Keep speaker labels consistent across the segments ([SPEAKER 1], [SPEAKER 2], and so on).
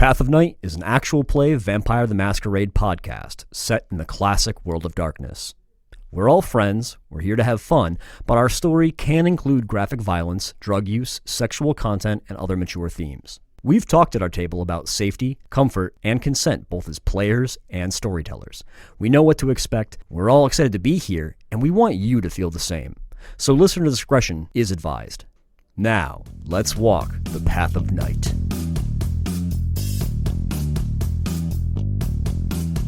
[SPEAKER 1] Path of Night is an actual play Vampire the Masquerade podcast set in the classic world of darkness. We're all friends, we're here to have fun, but our story can include graphic violence, drug use, sexual content, and other mature themes. We've talked at our table about safety, comfort, and consent both as players and storytellers. We know what to expect, we're all excited to be here, and we want you to feel the same. So listener discretion is advised. Now, let's walk the Path of Night.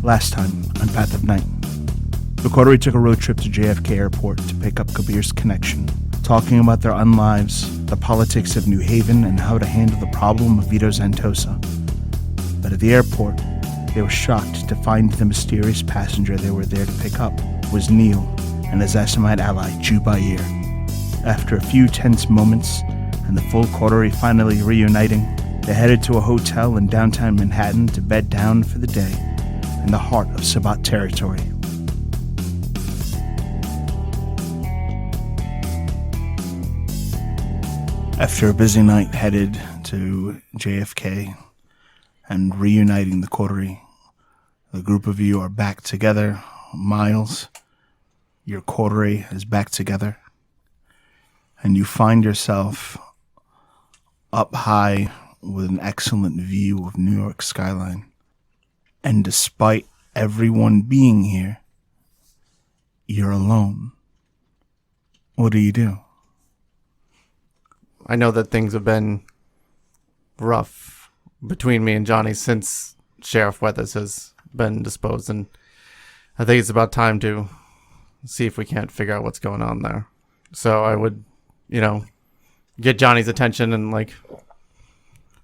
[SPEAKER 2] Last time on Path of Night, the coterie took a road trip to JFK Airport to pick up Kabir's connection, talking about their unlives, the politics of New Haven, and how to handle the problem of Vito Zantosa. But at the airport, they were shocked to find the mysterious passenger they were there to pick up was Neil and his Assamite ally, Jubair. After a few tense moments, and the full coterie finally reuniting, they headed to a hotel in downtown Manhattan to bed down for the day in the heart of Sabbat territory. After a busy night headed to JFK and reuniting the coterie, the group of you are back together. Miles, your coterie is back together, and you find yourself up high with an excellent view of New York skyline. And despite everyone being here, you're alone. What do you do?
[SPEAKER 3] I know that things have been rough between me and Johnny since Sheriff Weathers has been disposed, and I think it's about time to see if we can't figure out what's going on there. So I would, get Johnny's attention and,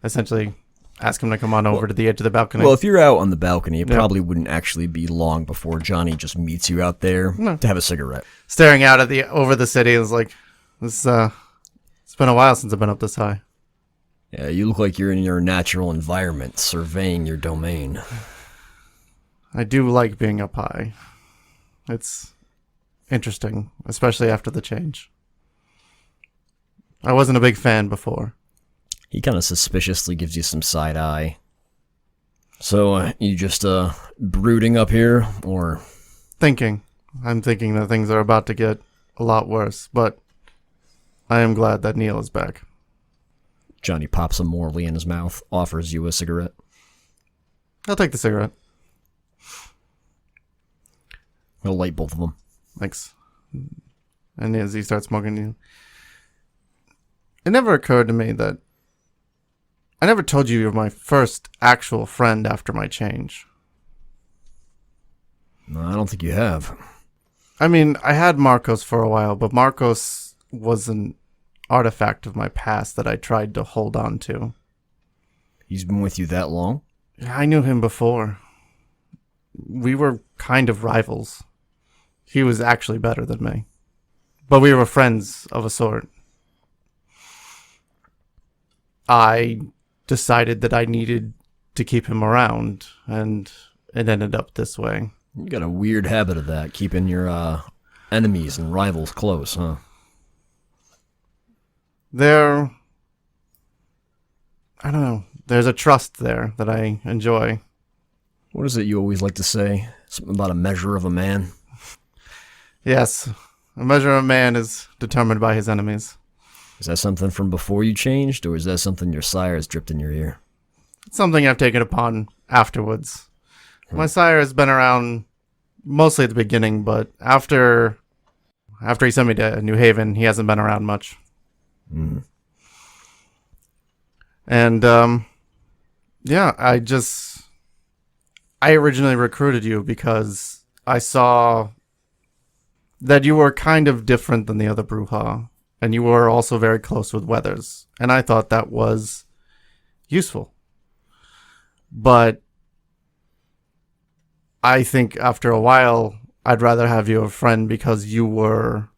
[SPEAKER 3] essentially ask him to come on over to the edge of the balcony.
[SPEAKER 1] Well, if you're out on the balcony, it probably wouldn't actually be long before Johnny just meets you out there to have a cigarette.
[SPEAKER 3] Staring out at over the city is like, it's been a while since I've been up this high.
[SPEAKER 1] Yeah, you look like you're in your natural environment, surveying your domain.
[SPEAKER 3] I do like being up high. It's interesting, especially after the change. I wasn't a big fan before.
[SPEAKER 1] He kind of suspiciously gives you some side eye. So, you just brooding up here, or?
[SPEAKER 3] I'm thinking that things are about to get a lot worse, but I am glad that Neil is back.
[SPEAKER 1] Johnny pops a Morley in his mouth, offers you a cigarette.
[SPEAKER 3] I'll take the cigarette.
[SPEAKER 1] I'll light both of them.
[SPEAKER 3] Thanks. And as he starts smoking, it never occurred to me that I never told you were my first actual friend after my change.
[SPEAKER 1] No, I don't think you have.
[SPEAKER 3] I mean, I had Marcos for a while, but Marcos was an artifact of my past that I tried to hold on to.
[SPEAKER 1] He's been with you that long?
[SPEAKER 3] I knew him before. We were kind of rivals. He was actually better than me. But we were friends of a sort. I decided that I needed to keep him around, and it ended up this way.
[SPEAKER 1] You got a weird habit of that, keeping your enemies and rivals close, huh?
[SPEAKER 3] I don't know. There's a trust there that I enjoy.
[SPEAKER 1] What is it you always like to say? Something about a measure of a man?
[SPEAKER 3] Yes. A measure of a man is determined by his enemies.
[SPEAKER 1] Is that something from before you changed, or is that something your sire has dripped in your ear?
[SPEAKER 3] It's something I've taken upon afterwards. My sire has been around mostly at the beginning, but after he sent me to New Haven, he hasn't been around much.
[SPEAKER 1] Mm.
[SPEAKER 3] And, I originally recruited you because I saw that you were kind of different than the other Brujah, and you were also very close with Weathers, and I thought that was useful. But I think after a while, I'd rather have you a friend because you were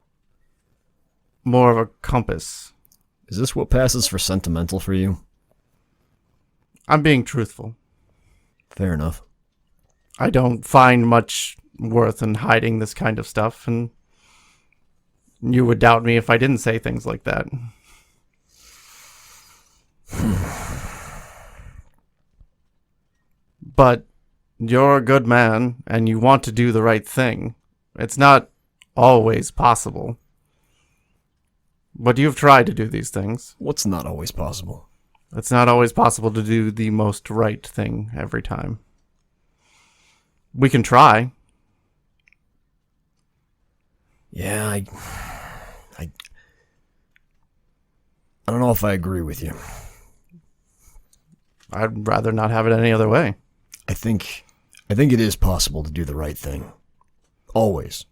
[SPEAKER 3] more of a compass.
[SPEAKER 1] Is this what passes for sentimental for you?
[SPEAKER 3] I'm being truthful.
[SPEAKER 1] Fair enough.
[SPEAKER 3] I don't find much worth in hiding this kind of stuff, and you would doubt me if I didn't say things like that. But you're a good man, and you want to do the right thing. It's not always possible. But you've tried to do these things.
[SPEAKER 1] What's not always possible?
[SPEAKER 3] It's not always possible to do the most right thing every time. We can try.
[SPEAKER 1] Yeah, I don't know if I agree with you.
[SPEAKER 3] I'd rather not have it any other way.
[SPEAKER 1] I think it is possible to do the right thing. Always.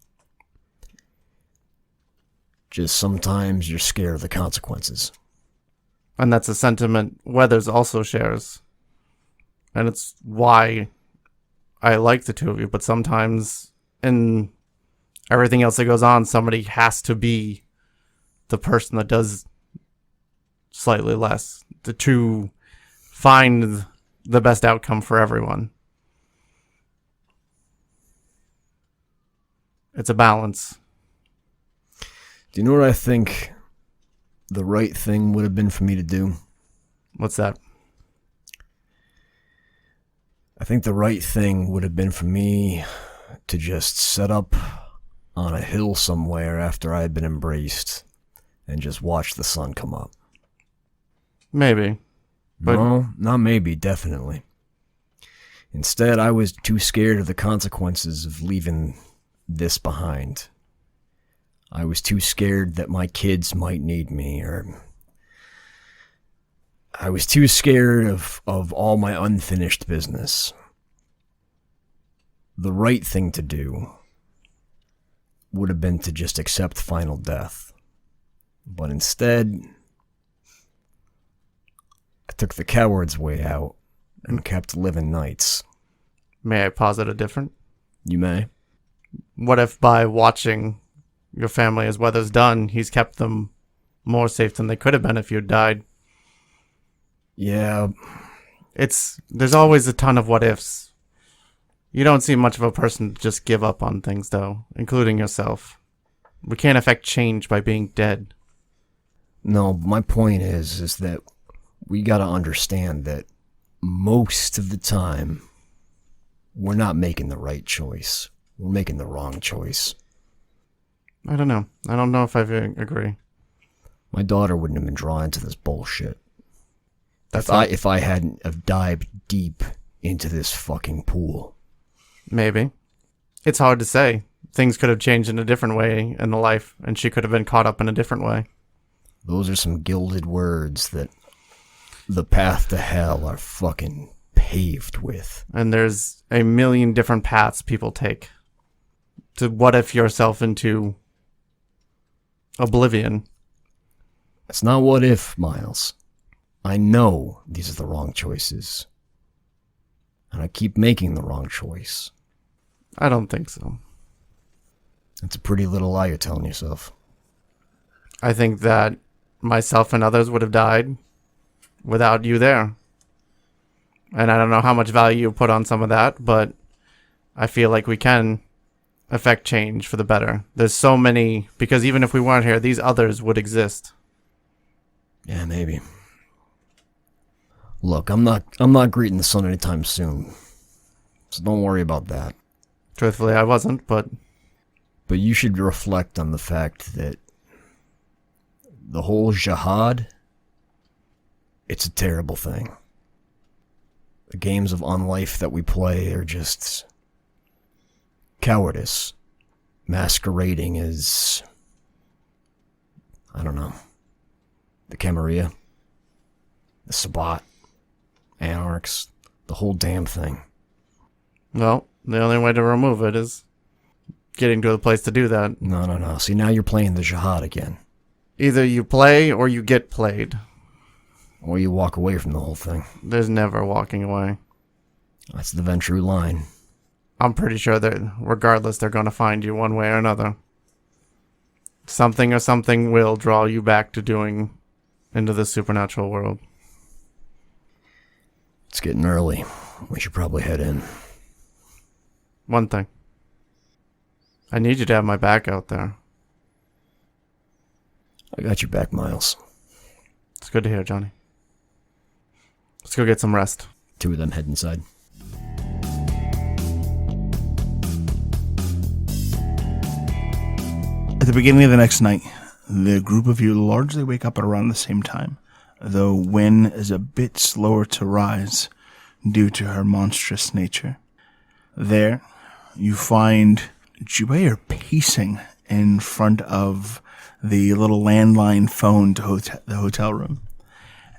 [SPEAKER 1] Just sometimes you're scared of the consequences.
[SPEAKER 3] And that's a sentiment Weathers also shares. And it's why I like the two of you. But sometimes in everything else that goes on, somebody has to be the person that does slightly less to find the best outcome for everyone. It's a balance.
[SPEAKER 1] Do you know what I think the right thing would have been for me to do?
[SPEAKER 3] What's that?
[SPEAKER 1] I think the right thing would have been for me to just set up on a hill somewhere after I had been embraced and just watch the sun come up.
[SPEAKER 3] Maybe. But
[SPEAKER 1] No, not maybe, definitely. Instead, I was too scared of the consequences of leaving this behind. I was too scared that my kids might need me, or I was too scared of all my unfinished business. The right thing to do would have been to just accept final death. But instead, I took the coward's way out and kept living nights.
[SPEAKER 3] may I posit a different?
[SPEAKER 1] You may.
[SPEAKER 3] What if by watching your family as Weather's done, he's kept them more safe than they could have been if you'd died?
[SPEAKER 1] Yeah.
[SPEAKER 3] There's always a ton of what ifs. You don't seem much of a person to just give up on things, though, including yourself. We can't affect change by being dead.
[SPEAKER 1] No, my point is that we gotta understand that most of the time, we're not making the right choice. We're making the wrong choice.
[SPEAKER 3] I don't know. I don't know if I agree.
[SPEAKER 1] My daughter wouldn't have been drawn into this bullshit.
[SPEAKER 3] That's
[SPEAKER 1] If I hadn't have dived deep into this fucking pool.
[SPEAKER 3] Maybe. It's hard to say. Things could have changed in a different way in the life, and she could have been caught up in a different way.
[SPEAKER 1] Those are some gilded words that the path to hell are fucking paved with.
[SPEAKER 3] And there's a million different paths people take to what if yourself into oblivion.
[SPEAKER 1] It's not what if, Miles. I know these are the wrong choices. And I keep making the wrong choice.
[SPEAKER 3] I don't think so.
[SPEAKER 1] It's a pretty little lie you're telling yourself.
[SPEAKER 3] I think that myself and others would have died without you there. And I don't know how much value you put on some of that, but I feel like we can affect change for the better. There's so many, because even if we weren't here, these others would exist.
[SPEAKER 1] Yeah, maybe. Look, I'm not greeting the sun anytime soon. So don't worry about that.
[SPEAKER 3] Truthfully, I wasn't, but
[SPEAKER 1] you should reflect on the fact that the whole jihad, it's a terrible thing. The games of unlife that we play are just cowardice, masquerading as, I don't know, the Camarilla, the Sabbat, Anarchs, the whole damn thing.
[SPEAKER 3] well, the only way to remove it is getting to a place to do that.
[SPEAKER 1] No. See, now you're playing the jihad again.
[SPEAKER 3] Either you play or you get played.
[SPEAKER 1] Or you walk away from the whole thing.
[SPEAKER 3] There's never walking away.
[SPEAKER 1] That's the Ventrue line.
[SPEAKER 3] I'm pretty sure that regardless, they're going to find you one way or another. Something or something will draw you back to doing into the supernatural world.
[SPEAKER 1] It's getting early. We should probably head in.
[SPEAKER 3] One thing. I need you to have my back out there.
[SPEAKER 1] I got your back, Miles.
[SPEAKER 3] It's good to hear, Johnny. Let's go get some rest.
[SPEAKER 1] Two of them head inside.
[SPEAKER 2] At the beginning of the next night, the group of you largely wake up at around the same time, though Wynn is a bit slower to rise due to her monstrous nature. There, you find Jubair pacing in front of the little landline phone to the hotel room.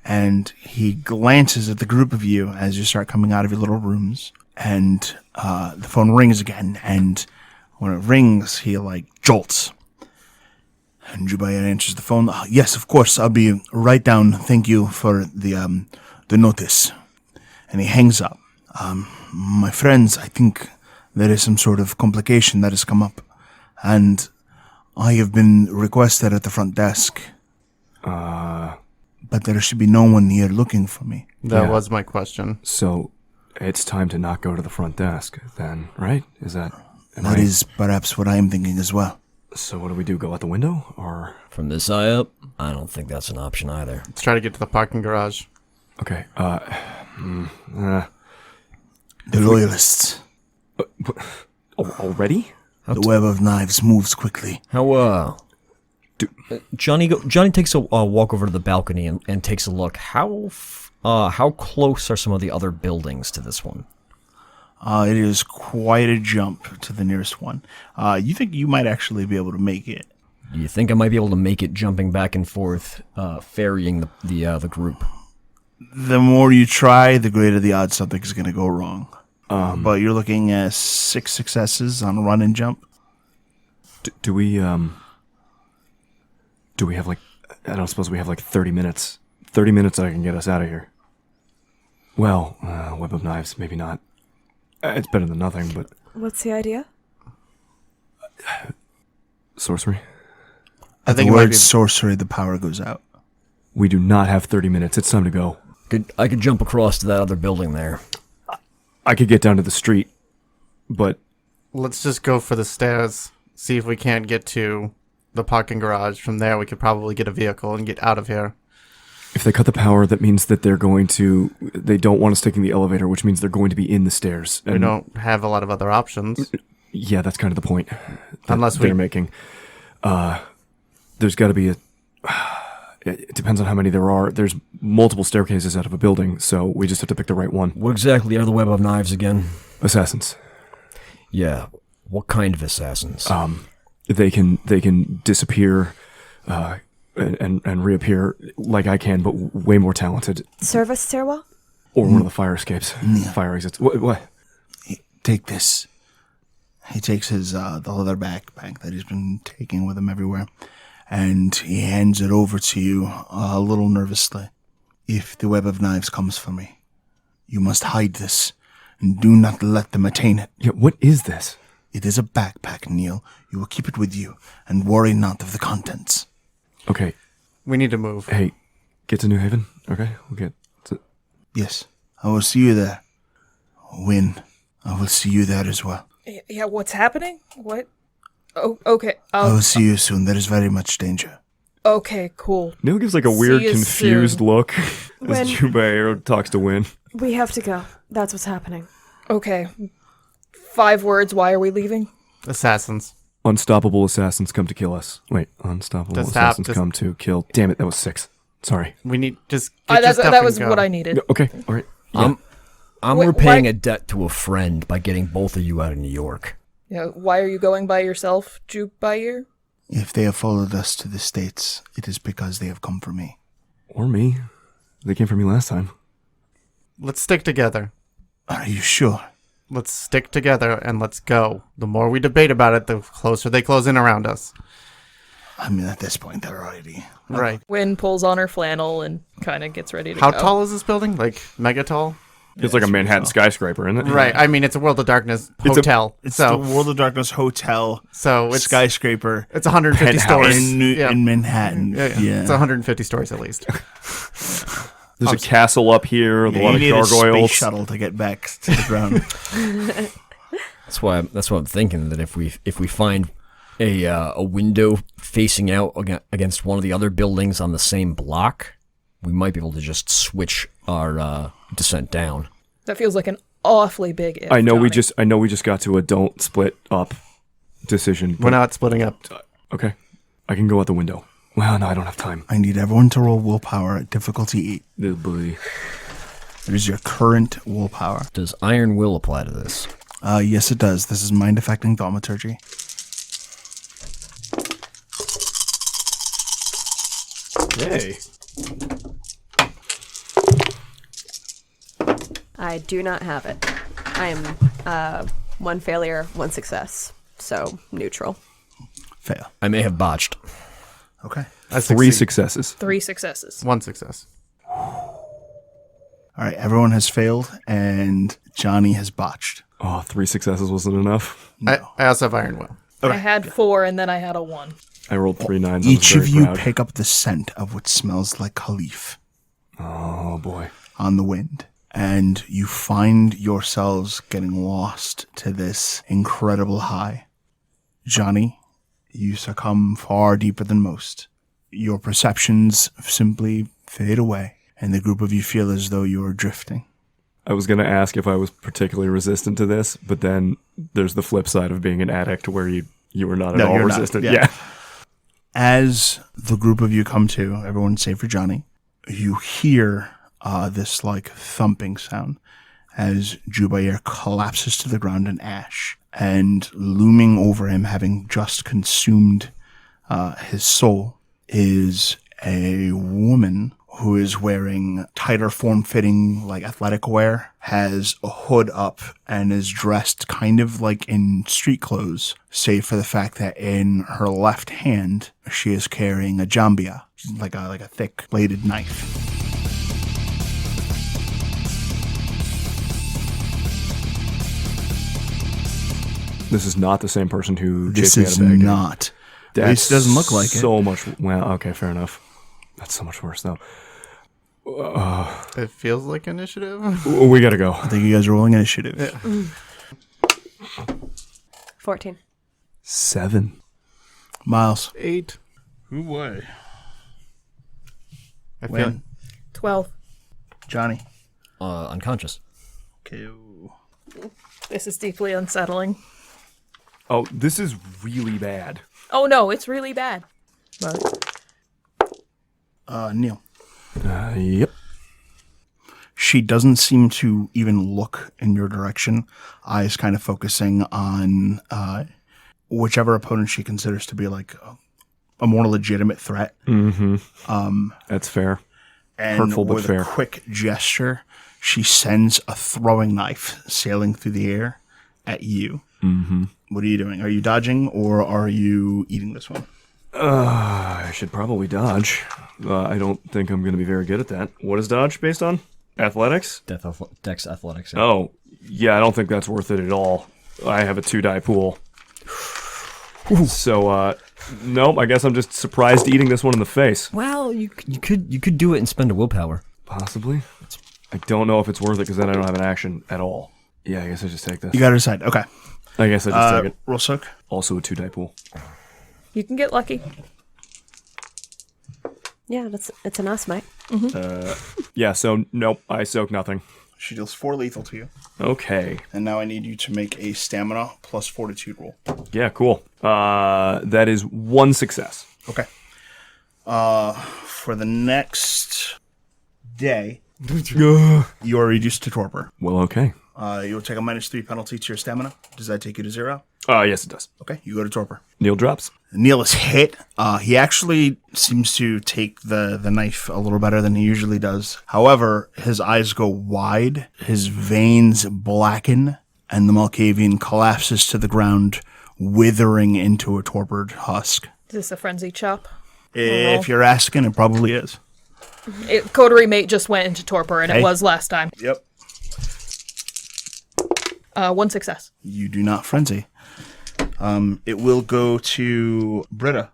[SPEAKER 2] And he glances at the group of you as you start coming out of your little rooms. And the phone rings again. And when it rings, he, jolts. And Jubair answers the phone. Yes, of course, I'll be right down. Thank you for the notice. And he hangs up. My friends, I think there is some sort of complication that has come up. And I have been requested at the front desk. But there should be no one here looking for me.
[SPEAKER 3] That was my question.
[SPEAKER 4] So, it's time to not go to the front desk, then, right?
[SPEAKER 2] That is perhaps what I am thinking as well.
[SPEAKER 4] So what do we do, go out the window, or?
[SPEAKER 1] From this high up, I don't think that's an option either.
[SPEAKER 3] Let's try to get to the parking garage.
[SPEAKER 4] Okay,
[SPEAKER 2] The Loyalists.
[SPEAKER 4] Already?
[SPEAKER 2] The web of knives moves quickly.
[SPEAKER 1] How, Johnny takes a walk over to the balcony and takes a look. How close are some of the other buildings to this one?
[SPEAKER 2] It is quite a jump to the nearest one. You think you might actually be able to make it?
[SPEAKER 1] Do you think I might be able to make it jumping back and forth, ferrying the group?
[SPEAKER 2] The more you try, the greater the odds something's going to go wrong. But you're looking at 6 successes on run and jump.
[SPEAKER 4] Do we have I don't suppose we have 30 minutes. 30 minutes that I can get us out of here. Well, web of knives, maybe not. It's better than nothing, but...
[SPEAKER 5] What's the idea?
[SPEAKER 4] Sorcery?
[SPEAKER 2] At the word sorcery, the power goes out.
[SPEAKER 4] We do not have 30 minutes. It's time to go.
[SPEAKER 1] I could jump across to that other building there.
[SPEAKER 4] I could get down to the street, but...
[SPEAKER 3] Let's just go for the stairs. See if we can't get to the parking garage. From there, we could probably get a vehicle and get out of here.
[SPEAKER 4] If they cut the power, that means that they don't want us taking the elevator, which means they're going to be in the stairs.
[SPEAKER 3] We don't have a lot of other options.
[SPEAKER 4] Yeah, that's kind of the point
[SPEAKER 3] Unless
[SPEAKER 4] they're making. There's got to be it depends on how many there are. There's multiple staircases out of a building, so we just have to pick the right one.
[SPEAKER 1] What exactly are the web of knives again?
[SPEAKER 4] Assassins.
[SPEAKER 1] Yeah. What kind of assassins?
[SPEAKER 4] They can disappear, and reappear like I can, but way more talented.
[SPEAKER 5] Service stairwell?
[SPEAKER 4] Or one of the fire escapes. Fire exits. What?
[SPEAKER 2] Take this. He takes his the leather backpack that he's been taking with him everywhere, and he hands it over to you a little nervously. If the web of knives comes for me, you must hide this, and do not let them attain it.
[SPEAKER 4] Yeah, what is this?
[SPEAKER 2] It is a backpack, Neil. You will keep it with you, and worry not of the contents.
[SPEAKER 4] Okay.
[SPEAKER 3] We need to move.
[SPEAKER 4] Hey, get to New Haven, okay? We'll get to...
[SPEAKER 2] Yes, I will see you there. Wynn, I will see you there as well.
[SPEAKER 5] Yeah, what's happening? What? Oh, okay.
[SPEAKER 2] I will see you soon. There is very much danger.
[SPEAKER 5] Okay, cool.
[SPEAKER 4] Neil gives a weird,
[SPEAKER 5] you
[SPEAKER 4] confused
[SPEAKER 5] soon.
[SPEAKER 4] look
[SPEAKER 5] Wynn.
[SPEAKER 4] as Jubair talks to Wynn.
[SPEAKER 5] We have to go. That's what's happening. Okay. 5 words. Why are we leaving?
[SPEAKER 3] Assassins.
[SPEAKER 4] Unstoppable assassins come to kill us. Wait, unstoppable assassins come to kill... Damn it, that was 6. Sorry.
[SPEAKER 3] We need just get your stuff
[SPEAKER 5] that
[SPEAKER 3] and
[SPEAKER 5] was
[SPEAKER 3] go.
[SPEAKER 5] what I needed.
[SPEAKER 4] Okay, all right. Yeah.
[SPEAKER 1] I'm
[SPEAKER 5] Wait,
[SPEAKER 1] repaying
[SPEAKER 5] why-
[SPEAKER 1] a debt to a friend by getting both of you out of New York.
[SPEAKER 5] Yeah, why are you going by yourself, Jubair?
[SPEAKER 2] If they have followed us to the States, it is because they have come for me.
[SPEAKER 4] Or me. They came for me last time.
[SPEAKER 3] Let's stick together.
[SPEAKER 2] Are you sure?
[SPEAKER 3] Let's stick together and let's go. The more we debate about it, the closer they close in around us.
[SPEAKER 2] I mean, at this point, they're already...
[SPEAKER 3] Right.
[SPEAKER 5] Wynn pulls on her flannel and kind of gets ready to
[SPEAKER 3] How
[SPEAKER 5] go.
[SPEAKER 3] tall is this building? Like, mega tall?
[SPEAKER 4] It's like a Manhattan skyscraper, isn't it?
[SPEAKER 3] Right. I mean, it's a World of Darkness hotel.
[SPEAKER 2] It's
[SPEAKER 3] so
[SPEAKER 2] the World of Darkness Hotel,
[SPEAKER 3] so it's
[SPEAKER 2] skyscraper
[SPEAKER 3] it's 150 stories.
[SPEAKER 2] in Manhattan.
[SPEAKER 3] Yeah. It's 150 stories at least.
[SPEAKER 4] There's a castle up here with a lot
[SPEAKER 2] you
[SPEAKER 4] of
[SPEAKER 2] need a space
[SPEAKER 4] gargoyles.
[SPEAKER 2] shuttle to get back to the ground.
[SPEAKER 1] That's what I'm thinking. That if we find a window facing out against one of the other buildings on the same block, we might be able to just switch our descent down.
[SPEAKER 5] That feels like an awfully big if,
[SPEAKER 4] I know
[SPEAKER 5] Johnny.
[SPEAKER 4] we just got to a don't split up decision.
[SPEAKER 3] We're not splitting up.
[SPEAKER 4] Okay. I can go out the window. Well, no, I don't have time.
[SPEAKER 2] I need everyone to roll willpower at difficulty 8.
[SPEAKER 4] Oh, boy.
[SPEAKER 2] It is your current willpower.
[SPEAKER 1] Does Iron Will apply to this?
[SPEAKER 2] Yes, it does. This is mind-affecting thaumaturgy.
[SPEAKER 4] Hey.
[SPEAKER 6] I do not have it. I am 1 failure, 1 success. So, neutral.
[SPEAKER 2] Fail.
[SPEAKER 1] I may have botched.
[SPEAKER 2] Okay.
[SPEAKER 3] I
[SPEAKER 4] 3
[SPEAKER 3] succeed.
[SPEAKER 4] successes.
[SPEAKER 5] 3 successes.
[SPEAKER 3] 1 success.
[SPEAKER 2] All right, everyone has failed, and Johnny has botched.
[SPEAKER 4] Oh, 3 successes wasn't enough.
[SPEAKER 3] I also have Iron Will.
[SPEAKER 5] I had 4 and then I had a 1.
[SPEAKER 4] I rolled 3 9s.
[SPEAKER 2] Each of you
[SPEAKER 4] proud.
[SPEAKER 2] pick up the scent of what smells like Khalif
[SPEAKER 4] Oh, boy.
[SPEAKER 2] on the wind, and you find yourselves getting lost to this incredible high. Johnny, you succumb far deeper than most. Your perceptions simply fade away, and the group of you feel as though you are drifting.
[SPEAKER 4] I was going to ask if I was particularly resistant to this, but then there's the flip side of being an addict where you were not at
[SPEAKER 2] No,
[SPEAKER 4] all
[SPEAKER 2] you're not.
[SPEAKER 4] resistant.
[SPEAKER 2] Yeah.
[SPEAKER 4] Yeah.
[SPEAKER 2] As the group of you come to, everyone save for Johnny, you hear this like thumping sound as Jubair collapses to the ground in ash, and looming over him, having just consumed his soul, is a woman who is wearing tighter form-fitting, like, athletic wear, has a hood up, and is dressed kind of like in street clothes, save for the fact that in her left hand, she is carrying a jambia, like a thick bladed knife.
[SPEAKER 4] This is not the same person who
[SPEAKER 2] This
[SPEAKER 4] chased me out
[SPEAKER 2] is
[SPEAKER 4] of Baghdad.
[SPEAKER 2] not. At least it doesn't look like it.
[SPEAKER 4] So much. Well, okay, fair enough. That's so much worse, though.
[SPEAKER 3] It feels like initiative.
[SPEAKER 4] We gotta go.
[SPEAKER 2] I think you guys are rolling initiative.
[SPEAKER 6] 14.
[SPEAKER 4] 7.
[SPEAKER 2] Miles.
[SPEAKER 3] 8.
[SPEAKER 2] Who boy?
[SPEAKER 3] I feel
[SPEAKER 2] Wynn.
[SPEAKER 5] 12.
[SPEAKER 2] Johnny.
[SPEAKER 1] Unconscious.
[SPEAKER 2] Okay.
[SPEAKER 5] This is deeply unsettling.
[SPEAKER 4] Oh, this is really bad.
[SPEAKER 5] Oh no, it's really bad. But
[SPEAKER 2] Neil.
[SPEAKER 4] Yep.
[SPEAKER 2] She doesn't seem to even look in your direction. Eyes kind of focusing on whichever opponent she considers to be like a more legitimate threat.
[SPEAKER 4] Mm-hmm. That's fair.
[SPEAKER 2] And
[SPEAKER 4] Hurtful, but
[SPEAKER 2] with
[SPEAKER 4] fair.
[SPEAKER 2] a quick gesture, she sends a throwing knife sailing through the air at you.
[SPEAKER 4] Mm-hmm.
[SPEAKER 2] What are you doing? Are you dodging or are you eating this one?
[SPEAKER 4] I should probably dodge. I don't think I'm going to be very good at that. What is dodge based on? Athletics?
[SPEAKER 1] Dex Athletics. Yeah.
[SPEAKER 4] Oh, yeah, I don't think that's worth it at all. I have a 2-die pool. So, nope, I guess I'm just surprised eating this one in the face.
[SPEAKER 1] Well, you could do it and spend a willpower.
[SPEAKER 4] Possibly. I don't know if it's worth it because then I don't have an action at all. Yeah, I guess I just take this.
[SPEAKER 2] You got to decide. Okay.
[SPEAKER 4] I guess I just take it.
[SPEAKER 2] Roll soak.
[SPEAKER 4] Also a 2-die pool.
[SPEAKER 5] you can get lucky.
[SPEAKER 6] Yeah, it's an us, mate.
[SPEAKER 4] Yeah, so nope, I soak nothing.
[SPEAKER 2] She deals 4 lethal to you.
[SPEAKER 4] Okay.
[SPEAKER 2] And now I need you to make a stamina plus fortitude roll.
[SPEAKER 4] Yeah, cool. That is 1 success.
[SPEAKER 2] Okay. For the next day, you are reduced to torpor.
[SPEAKER 4] Well, okay.
[SPEAKER 2] You'll take a -3 penalty to your stamina. Does that take you to 0?
[SPEAKER 4] Yes, it does.
[SPEAKER 2] Okay, you go to torpor.
[SPEAKER 4] Neil drops.
[SPEAKER 2] Neil is hit. He actually seems to take the knife a little better than he usually does. However, his eyes go wide, his veins blacken, and the Malkavian collapses to the ground, withering into a torpored husk.
[SPEAKER 5] Is this a frenzy chop?
[SPEAKER 2] If you're asking, it probably is.
[SPEAKER 5] Coterie mate just went into torpor, and
[SPEAKER 2] Hey.
[SPEAKER 5] it was last time.
[SPEAKER 2] Yep.
[SPEAKER 5] 1 success.
[SPEAKER 2] You do not frenzy. It will go to Britta.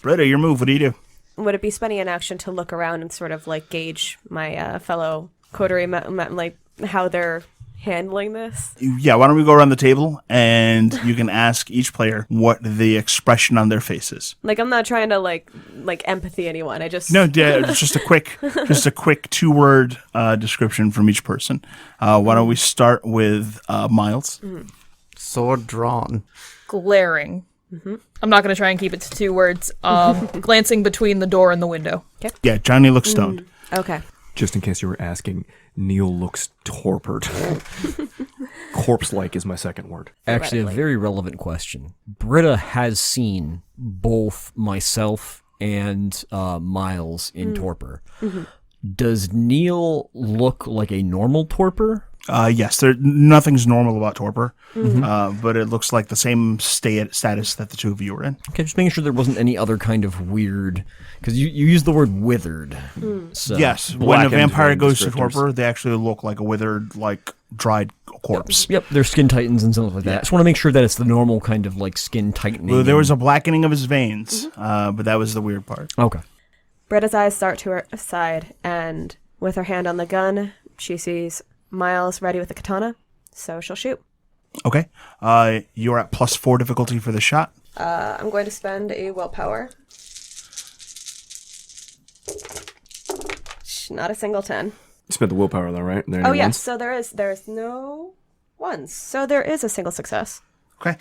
[SPEAKER 2] Britta, your move. What do you do?
[SPEAKER 6] Would it be spending an action to look around and sort of like gauge my fellow coterie, like how they're handling this?
[SPEAKER 2] Yeah, why don't we go around the table and you can ask each player what the expression on their face is.
[SPEAKER 6] Like, I'm not trying to like empathy anyone. I just
[SPEAKER 2] No, it's just a quick 2-word description from each person. Why don't we start with Miles?
[SPEAKER 3] sword drawn.
[SPEAKER 5] Glaring. I'm not going to try and keep it to 2 words. Glancing between the door and the window.
[SPEAKER 2] Yeah, Johnny looks stoned.
[SPEAKER 6] Okay.
[SPEAKER 4] Just in case you were asking, Neil looks torpid. Corpse-like is my second word.
[SPEAKER 1] Actually, a very relevant question. Britta has seen both myself and Miles in torpor. Does Neil look like a normal torpor?
[SPEAKER 2] Yes, nothing's normal about torpor, but it looks like the same status that the two of you were in.
[SPEAKER 1] Okay, just making sure there wasn't any other kind of weird... Because you used the word withered. So.
[SPEAKER 2] Yes, when a
[SPEAKER 4] Blackened
[SPEAKER 2] vampire
[SPEAKER 4] vein
[SPEAKER 2] goes to
[SPEAKER 4] descriptors.
[SPEAKER 2] torpor, they actually look like a withered, like, dried corpse.
[SPEAKER 1] Yep, they're skin tightens and stuff like that. I just want to make sure that it's the normal kind of, like, skin tightening.
[SPEAKER 2] Well, there was a blackening of his veins, but that was the weird part.
[SPEAKER 1] Okay.
[SPEAKER 6] Britta's eyes start to her side, and with her hand on the gun, she sees Miles ready with the katana, so she'll shoot.
[SPEAKER 2] Okay, you're at +4 difficulty for the shot.
[SPEAKER 6] I'm going to spend a willpower. Not a single 10.
[SPEAKER 4] You spent the willpower, though, right? There
[SPEAKER 6] Oh,
[SPEAKER 4] any
[SPEAKER 6] yes,
[SPEAKER 4] ones?
[SPEAKER 6] so there's no ones. So there is a single success.
[SPEAKER 2] Okay,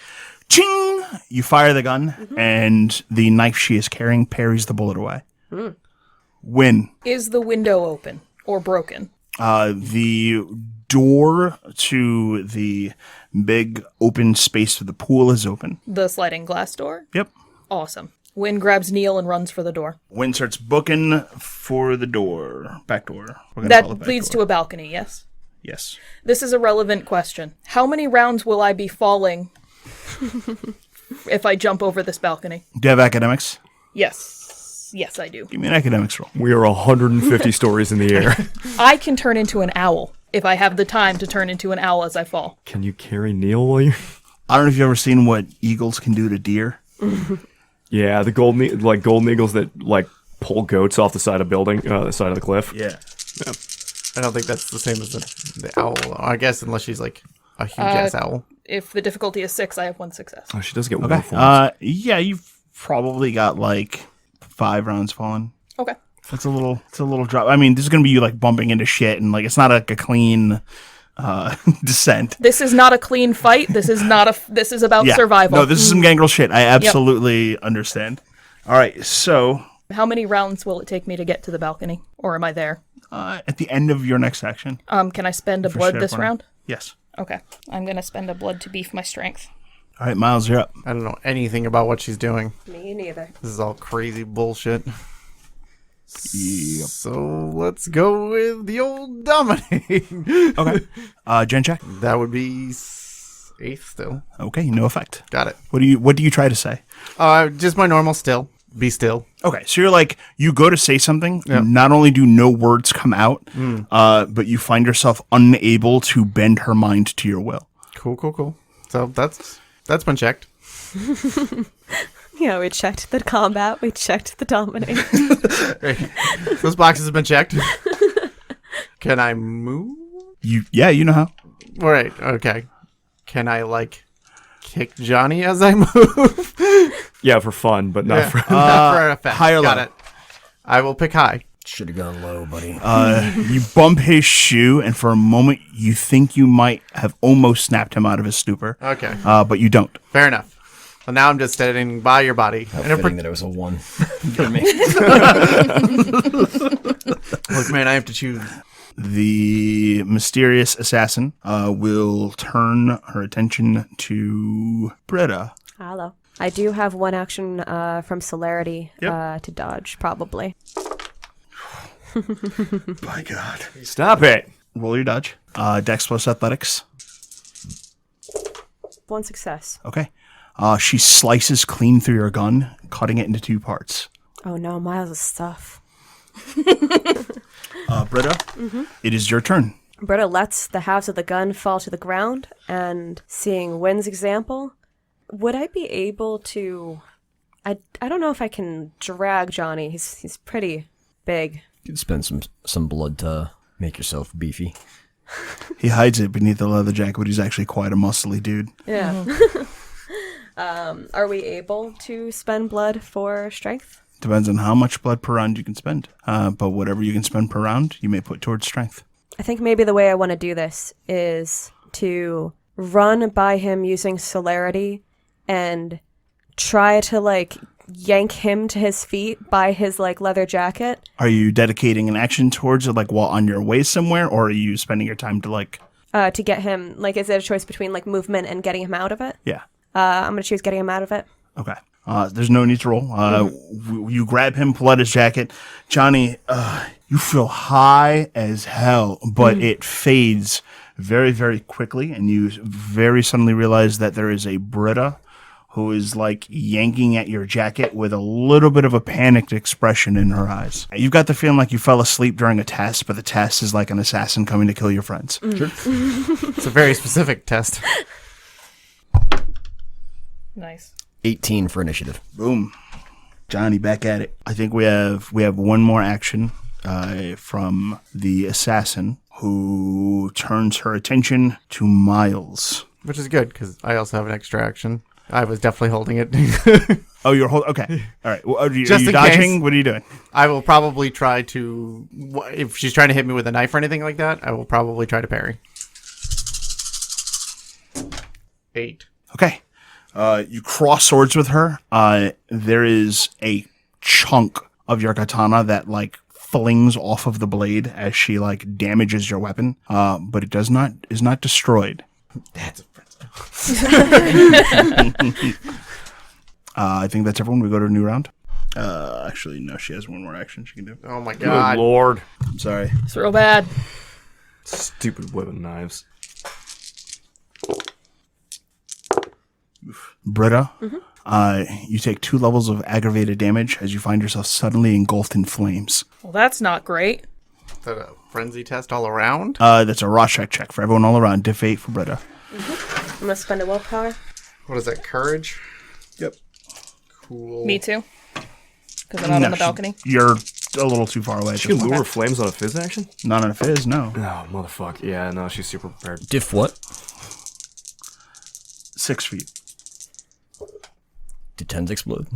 [SPEAKER 2] ching! You fire the gun, and the knife she is carrying parries the bullet away. Wynn.
[SPEAKER 5] Is the window open or broken?
[SPEAKER 2] The door to the big open space of the pool is open.
[SPEAKER 5] The sliding glass door?
[SPEAKER 2] Yep.
[SPEAKER 5] Awesome. Wynn grabs Neil and runs for the door.
[SPEAKER 2] Wynn starts booking for the door. Back door.
[SPEAKER 5] That leads to a balcony, yes?
[SPEAKER 2] Yes.
[SPEAKER 5] This is a relevant question. How many rounds will I be falling if I jump over this balcony?
[SPEAKER 2] Do you have academics?
[SPEAKER 5] Yes. Yes, I do.
[SPEAKER 2] Give me an academics roll.
[SPEAKER 4] We are 150 stories in the air.
[SPEAKER 5] I can turn into an owl if I have the time to turn into an owl as I fall.
[SPEAKER 4] Can you carry Neil while you...
[SPEAKER 2] I don't know if you've ever seen what eagles can do to deer.
[SPEAKER 4] Yeah, the golden eagles that, like, pull goats off the side of the side of the cliff.
[SPEAKER 2] Yeah.
[SPEAKER 3] I don't think that's the same as the owl. I guess unless she's like a huge ass owl.
[SPEAKER 5] If the difficulty is 6, I have 1 success.
[SPEAKER 4] Oh, she does get one
[SPEAKER 2] Okay.
[SPEAKER 4] form.
[SPEAKER 2] Yeah, you've probably got like 5 rounds fallen.
[SPEAKER 5] Okay.
[SPEAKER 2] It's a little drop. I mean, this is gonna be you like bumping into shit, and like it's not like a clean descent.
[SPEAKER 5] This is not a clean fight. This is about survival.
[SPEAKER 2] No, this is some gangrel shit. I absolutely understand. All right, so
[SPEAKER 5] How many rounds will it take me to get to the balcony? Or am I there?
[SPEAKER 2] at the end of your next action,
[SPEAKER 5] Can I spend a
[SPEAKER 2] for
[SPEAKER 5] blood
[SPEAKER 2] Sheriff
[SPEAKER 5] this
[SPEAKER 2] Warner.
[SPEAKER 5] round?
[SPEAKER 2] Yes.
[SPEAKER 5] Okay. I'm going to spend a blood to beef my strength.
[SPEAKER 2] All right, Miles, you're up.
[SPEAKER 3] I don't know anything about what she's doing.
[SPEAKER 6] Me neither.
[SPEAKER 3] This is all crazy bullshit.
[SPEAKER 2] Yep.
[SPEAKER 3] So let's go with the old dominating.
[SPEAKER 2] Okay. Gen check.
[SPEAKER 3] That would be 8th still.
[SPEAKER 2] Okay, no effect.
[SPEAKER 3] Got it.
[SPEAKER 2] What do you try to say?
[SPEAKER 3] Just my normal still. Be still.
[SPEAKER 2] Okay, so you're like, you go to say something,
[SPEAKER 3] Yeah.
[SPEAKER 2] not only do no words come out, but you find yourself unable to bend her mind to your will.
[SPEAKER 3] Cool. So that's been checked.
[SPEAKER 6] Yeah, we checked the combat. We checked the dominating.
[SPEAKER 3] Those boxes have been checked. Can I move?
[SPEAKER 2] You know how.
[SPEAKER 3] All right, okay. Can I, like, kick Johnny as I move?
[SPEAKER 4] Yeah, for fun, but not for...
[SPEAKER 3] Not for effect.
[SPEAKER 2] high or
[SPEAKER 3] Got
[SPEAKER 2] low?
[SPEAKER 3] it. I will pick high.
[SPEAKER 1] Should have gone low, buddy.
[SPEAKER 2] You bump his shoe, and for a moment, you think you might have almost snapped him out of his stupor.
[SPEAKER 3] Okay,
[SPEAKER 2] But you don't.
[SPEAKER 3] fair enough. Well, now I'm just standing by your body.
[SPEAKER 1] How
[SPEAKER 3] And if
[SPEAKER 1] fitting that it was a 1 for me.
[SPEAKER 3] look, man, I have to choose.
[SPEAKER 2] The mysterious assassin will turn her attention to Britta.
[SPEAKER 6] Hello. I do have 1 action from celerity to dodge, probably.
[SPEAKER 2] My God.
[SPEAKER 4] Stop it!
[SPEAKER 2] Roll your dodge. Dex plus athletics.
[SPEAKER 6] 1 success.
[SPEAKER 2] Okay. She slices clean through your gun, cutting it into 2 parts.
[SPEAKER 6] Oh no, Miles' stuff.
[SPEAKER 2] Britta, it is your turn.
[SPEAKER 6] Britta lets the halves of the gun fall to the ground, and seeing Wynn's example, would I be able to... I don't know if I can drag Johnny. He's pretty big.
[SPEAKER 1] You could spend some blood to make yourself beefy.
[SPEAKER 2] He hides it beneath the leather jacket, but he's actually quite a muscly dude.
[SPEAKER 6] Yeah. Are we able to spend blood for strength?
[SPEAKER 2] Depends on how much blood per round you can spend. But whatever you can spend per round, you may put towards strength.
[SPEAKER 6] I think maybe the way I want to do this is to run by him using celerity and try to like yank him to his feet by his like leather jacket.
[SPEAKER 2] Are you dedicating an action towards it, like while on your way somewhere, or are you spending your time to like?
[SPEAKER 6] To get him, like, is it a choice between like movement and getting him out of it?
[SPEAKER 2] Yeah.
[SPEAKER 6] I'm gonna choose getting him out of it.
[SPEAKER 2] Okay. There's no need to roll. You grab him, pull out his jacket. Johnny, you feel high as hell, but it fades very, very quickly, and you very suddenly realize that there is a Britta who is like yanking at your jacket with a little bit of a panicked expression in her eyes. You've got the feeling like you fell asleep during a test, but the test is like an assassin coming to kill your friends.
[SPEAKER 3] Sure. It's a very specific test.
[SPEAKER 5] Nice.
[SPEAKER 1] 18 for initiative.
[SPEAKER 2] Boom. Johnny, back at it. I think we have one more action from the assassin who turns her attention to Miles.
[SPEAKER 3] Which is good, because I also have an extra action. I was definitely holding it.
[SPEAKER 2] Oh, you're holding. Okay. All right. Well, are you
[SPEAKER 3] Just in
[SPEAKER 2] dodging?
[SPEAKER 3] case.
[SPEAKER 2] What are you doing?
[SPEAKER 3] I will probably try to... If she's trying to hit me with a knife or anything like that, I will probably try to parry. 8.
[SPEAKER 2] Okay. You cross swords with her. There is a chunk of your katana that like flings off of the blade as she like damages your weapon. But it is not destroyed.
[SPEAKER 3] That's offensive.
[SPEAKER 2] I think that's everyone. We go to a new round. Actually, no. She has one more action she can do.
[SPEAKER 3] Oh my
[SPEAKER 4] Good
[SPEAKER 3] god.
[SPEAKER 4] lord.
[SPEAKER 2] I'm sorry.
[SPEAKER 5] It's real bad.
[SPEAKER 4] Stupid web of knives.
[SPEAKER 2] Britta, you take 2 levels of aggravated damage as you find yourself suddenly engulfed in flames.
[SPEAKER 5] Well, that's not great.
[SPEAKER 3] Is that a frenzy test all around?
[SPEAKER 2] That's a Rorschach check for everyone all around. Diff 8 for Britta.
[SPEAKER 6] I'm gonna spend a willpower.
[SPEAKER 3] What is that, courage?
[SPEAKER 2] Yep.
[SPEAKER 3] Cool.
[SPEAKER 5] Me too. Because I'm out on the balcony.
[SPEAKER 2] You're a little too far away.
[SPEAKER 4] She can lure flames on a fizz action?
[SPEAKER 2] Not on a fizz, no.
[SPEAKER 4] Oh, motherfucker. Yeah, no, she's super prepared.
[SPEAKER 1] Diff what?
[SPEAKER 2] 6 for you.
[SPEAKER 1] Do 10s explode?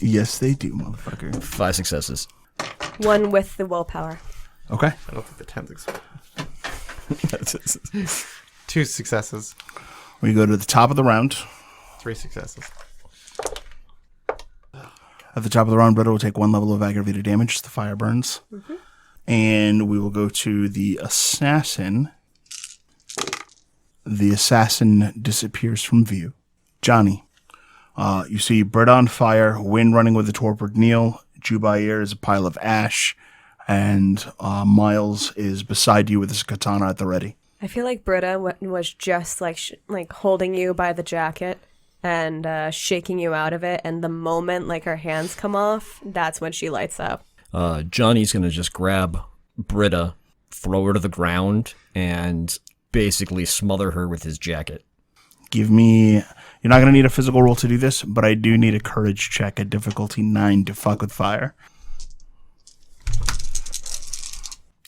[SPEAKER 2] Yes, they do, motherfucker.
[SPEAKER 1] 5 successes.
[SPEAKER 6] 1 with the willpower.
[SPEAKER 2] Okay.
[SPEAKER 3] I don't think the 10's explode. 2 successes.
[SPEAKER 2] We go to the top of the round.
[SPEAKER 3] 3 successes.
[SPEAKER 2] At the top of the round, Britta will take 1 level of aggravated damage. The fire burns. And we will go to the assassin. The assassin disappears from view. Johnny, you see Britta on fire, Wynn running with a torpid Neil, Jubair is a pile of ash, and Miles is beside you with his katana at the ready.
[SPEAKER 6] I feel like Britta was just like like holding you by the jacket and shaking you out of it, and the moment like her hands come off, that's when she lights up.
[SPEAKER 1] Johnny's going to just grab Britta, throw her to the ground, and basically smother her with his jacket.
[SPEAKER 2] Give me... You're not going to need a physical roll to do this, but I do need a courage check at difficulty 9 to fuck with fire.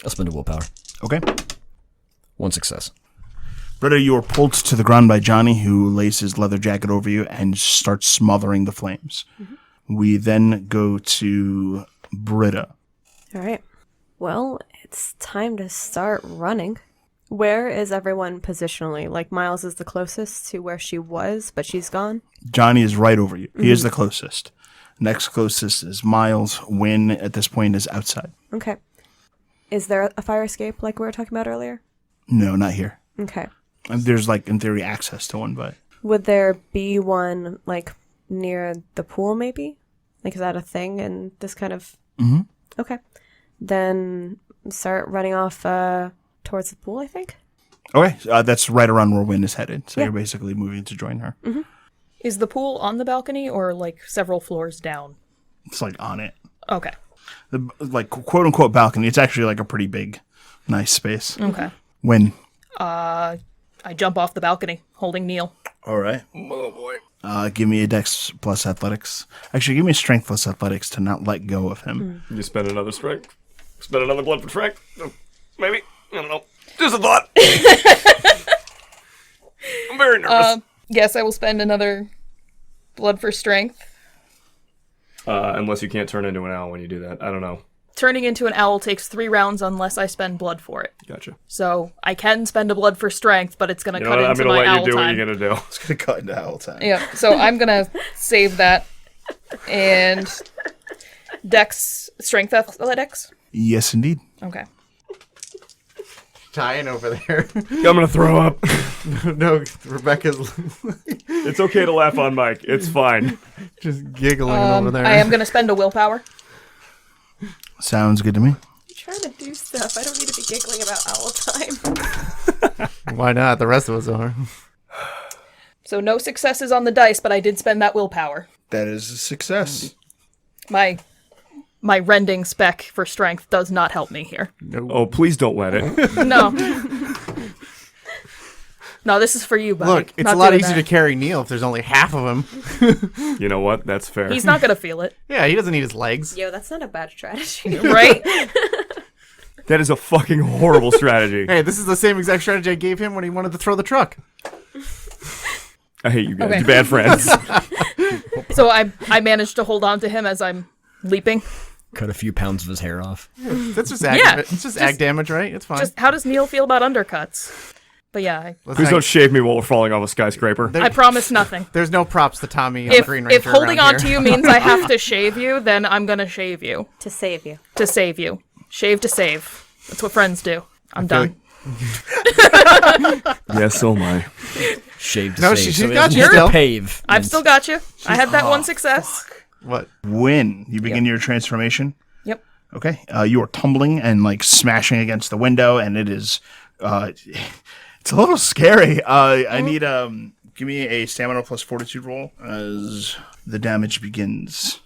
[SPEAKER 1] I'll spend a willpower.
[SPEAKER 2] Okay.
[SPEAKER 1] 1 success.
[SPEAKER 2] Britta, you are pulled to the ground by Johnny, who lays his leather jacket over you and starts smothering the flames. We then go to Britta.
[SPEAKER 6] All right. Well, it's time to start running. Where is everyone positionally? Like, Miles is the closest to where she was, but she's gone?
[SPEAKER 2] Johnny is right over you. He is the closest. Next closest is Miles. Wynn, at this point, is outside.
[SPEAKER 6] Okay. Is there a fire escape like we were talking about earlier?
[SPEAKER 2] No, not here.
[SPEAKER 6] Okay.
[SPEAKER 2] There's, like, in theory, access to one, but...
[SPEAKER 6] Would there be one, like, near the pool, maybe? Like, is that a thing in this kind of...
[SPEAKER 2] Mm-hmm.
[SPEAKER 6] Okay. Then start running off towards the pool, I think?
[SPEAKER 2] Okay, that's right around where Wynn is headed. So
[SPEAKER 6] Yeah.
[SPEAKER 2] you're basically moving to join her.
[SPEAKER 5] Is the pool on the balcony or like several floors down?
[SPEAKER 2] It's, like, on it.
[SPEAKER 5] Okay.
[SPEAKER 2] The, like, quote-unquote balcony. It's actually, like, a pretty big, nice space.
[SPEAKER 5] Okay.
[SPEAKER 2] Wynn.
[SPEAKER 5] I jump off the balcony holding Neil.
[SPEAKER 2] All right. Oh, boy. Give me a dex plus athletics. Actually, give me a strength plus athletics to not let go of him.
[SPEAKER 4] You spend another strength? Spend another blood for strength? Maybe? I don't know. Just a thought. I'm very nervous.
[SPEAKER 5] Yes, I will spend another blood for strength.
[SPEAKER 4] Unless you can't turn into an owl when you do that. I don't know.
[SPEAKER 5] turning into an owl takes 3 rounds unless I spend blood for it.
[SPEAKER 4] Gotcha.
[SPEAKER 5] So I can spend a blood for strength, but it's going to
[SPEAKER 4] You know
[SPEAKER 5] cut
[SPEAKER 4] what? I'm
[SPEAKER 5] into
[SPEAKER 4] gonna
[SPEAKER 5] my
[SPEAKER 4] let
[SPEAKER 5] owl
[SPEAKER 4] you do
[SPEAKER 5] time.
[SPEAKER 4] what you're gonna do.
[SPEAKER 2] It's gonna cut into owl time.
[SPEAKER 5] Yeah, so I'm going to save that. And Dex, strength athletics?
[SPEAKER 2] Yes, indeed.
[SPEAKER 5] Okay.
[SPEAKER 3] Tying over there.
[SPEAKER 4] I'm gonna throw up.
[SPEAKER 3] No, Rebecca's
[SPEAKER 4] It's okay to laugh on Mike. It's fine.
[SPEAKER 3] just giggling over there.
[SPEAKER 5] I am going to spend a willpower.
[SPEAKER 2] Sounds good to me.
[SPEAKER 6] I'm trying to do stuff. I don't need to be giggling about owl time.
[SPEAKER 3] Why not? The rest of us are.
[SPEAKER 5] So no successes on the dice, but I did spend that willpower.
[SPEAKER 2] That is a success.
[SPEAKER 5] My rending spec for strength does not help me here.
[SPEAKER 4] Oh, please don't let it.
[SPEAKER 5] No. No, this is for you, buddy.
[SPEAKER 3] Look, it's
[SPEAKER 5] Not
[SPEAKER 3] a lot
[SPEAKER 5] doing
[SPEAKER 3] easier
[SPEAKER 5] that.
[SPEAKER 3] to carry Neil if there's only half of him.
[SPEAKER 4] You know what? That's fair.
[SPEAKER 5] He's not going to feel it,
[SPEAKER 3] Yeah, he doesn't need his legs.
[SPEAKER 6] Yo, that's not a bad strategy.
[SPEAKER 5] right?
[SPEAKER 4] That is a fucking horrible strategy.
[SPEAKER 3] Hey, this is the same exact strategy I gave him when he wanted to throw the truck.
[SPEAKER 4] I hate you guys.
[SPEAKER 5] Okay.
[SPEAKER 4] You're bad friends.
[SPEAKER 5] So I managed to hold on to him as I'm leaping.
[SPEAKER 1] Cut a few pounds of his hair off.
[SPEAKER 3] That's just ag.
[SPEAKER 5] Yeah,
[SPEAKER 3] It's just ag damage, right? It's fine.
[SPEAKER 5] Just how does Neil feel about undercuts? But yeah,
[SPEAKER 3] Let's
[SPEAKER 4] Please
[SPEAKER 3] hang-
[SPEAKER 4] don't shave me while we're falling off a skyscraper.
[SPEAKER 5] I promise nothing.
[SPEAKER 3] There's no props to Tommy and
[SPEAKER 5] If
[SPEAKER 3] Green Ranger
[SPEAKER 5] if holding
[SPEAKER 3] around
[SPEAKER 5] on to
[SPEAKER 3] here.
[SPEAKER 5] you means I have to shave you, then I'm gonna shave you
[SPEAKER 6] To save you.
[SPEAKER 5] to save you. Shave to save. That's what friends do. I'm
[SPEAKER 3] feel
[SPEAKER 5] done.
[SPEAKER 4] Yes, so am I.
[SPEAKER 1] Shaved to
[SPEAKER 3] No,
[SPEAKER 1] save.
[SPEAKER 3] she
[SPEAKER 1] So
[SPEAKER 3] got
[SPEAKER 1] it's
[SPEAKER 3] you still.
[SPEAKER 1] pave.
[SPEAKER 5] I've still got you. I had that one success.
[SPEAKER 3] What?
[SPEAKER 2] Wynn, you begin your transformation.
[SPEAKER 5] Yep.
[SPEAKER 2] Okay. You are tumbling and like smashing against the window, and it is, it's a little scary. I need give me a stamina plus fortitude roll as the damage begins.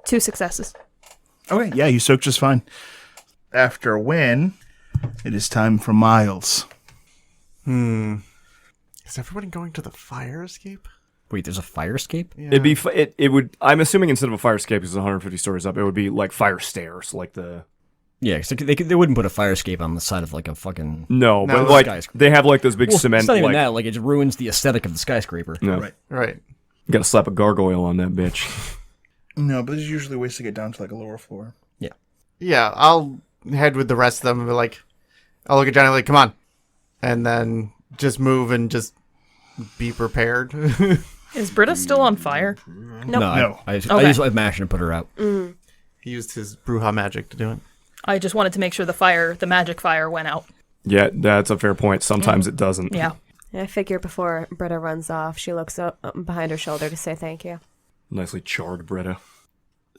[SPEAKER 5] 2 successes.
[SPEAKER 2] Okay. Yeah, you soak just fine. After Wynn, it is time for Miles.
[SPEAKER 3] Is everybody going to the fire escape?
[SPEAKER 1] Wait, there's a fire escape?
[SPEAKER 3] Yeah.
[SPEAKER 4] It'd be. It would. I'm assuming instead of a fire escape, it's 150 stories up. It would be like fire stairs, like the.
[SPEAKER 1] Yeah, 'cause they wouldn't put a fire escape on the side of like a fucking.
[SPEAKER 4] No,
[SPEAKER 3] No,
[SPEAKER 4] but like
[SPEAKER 1] skyscraper.
[SPEAKER 4] they have like those big
[SPEAKER 1] Well,
[SPEAKER 4] cement.
[SPEAKER 1] it's not even
[SPEAKER 4] like,
[SPEAKER 1] that. Like it just ruins the aesthetic of the skyscraper.
[SPEAKER 4] No,
[SPEAKER 2] Right.
[SPEAKER 3] Right.
[SPEAKER 4] you gotta slap a gargoyle on that bitch.
[SPEAKER 2] No, but there's usually ways to get down to like a lower floor.
[SPEAKER 3] Yeah, I'll head with the rest of them and be like, I'll look at Johnny like, come on. And then just move and just be prepared.
[SPEAKER 5] Is Britta still on fire?
[SPEAKER 6] Nope.
[SPEAKER 2] No.
[SPEAKER 1] I
[SPEAKER 5] Okay.
[SPEAKER 1] just like mashing and put her out.
[SPEAKER 3] He used his Bruja magic to do it.
[SPEAKER 5] I just wanted to make sure the magic fire went out.
[SPEAKER 4] Yeah, that's a fair point. Sometimes it doesn't.
[SPEAKER 5] Yeah.
[SPEAKER 6] And I figure before Britta runs off, she looks up behind her shoulder to say thank you.
[SPEAKER 4] Nicely charred, Britta.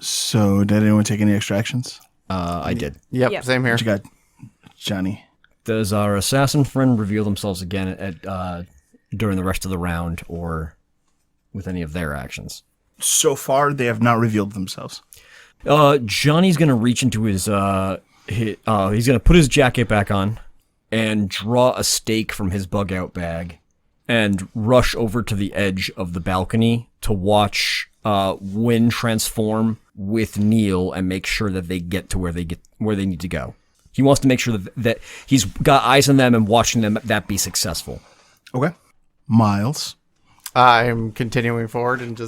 [SPEAKER 2] So, did anyone take any extra actions?
[SPEAKER 1] I did.
[SPEAKER 3] Yep,
[SPEAKER 6] Yep.
[SPEAKER 3] same here.
[SPEAKER 2] What you got, Johnny?
[SPEAKER 1] Does our assassin friend reveal themselves again at during the rest of the round or with any of their actions?
[SPEAKER 2] So far, they have not revealed themselves.
[SPEAKER 1] Johnny's gonna reach into his he's gonna put his jacket back on and draw a stake from his bug out bag and rush over to the edge of the balcony to watch Wynn transform with Neil and make sure that they get to where they need to go. He wants to make sure that he's got eyes on them and watching them that be successful.
[SPEAKER 2] Okay. Miles.
[SPEAKER 3] I'm continuing forward and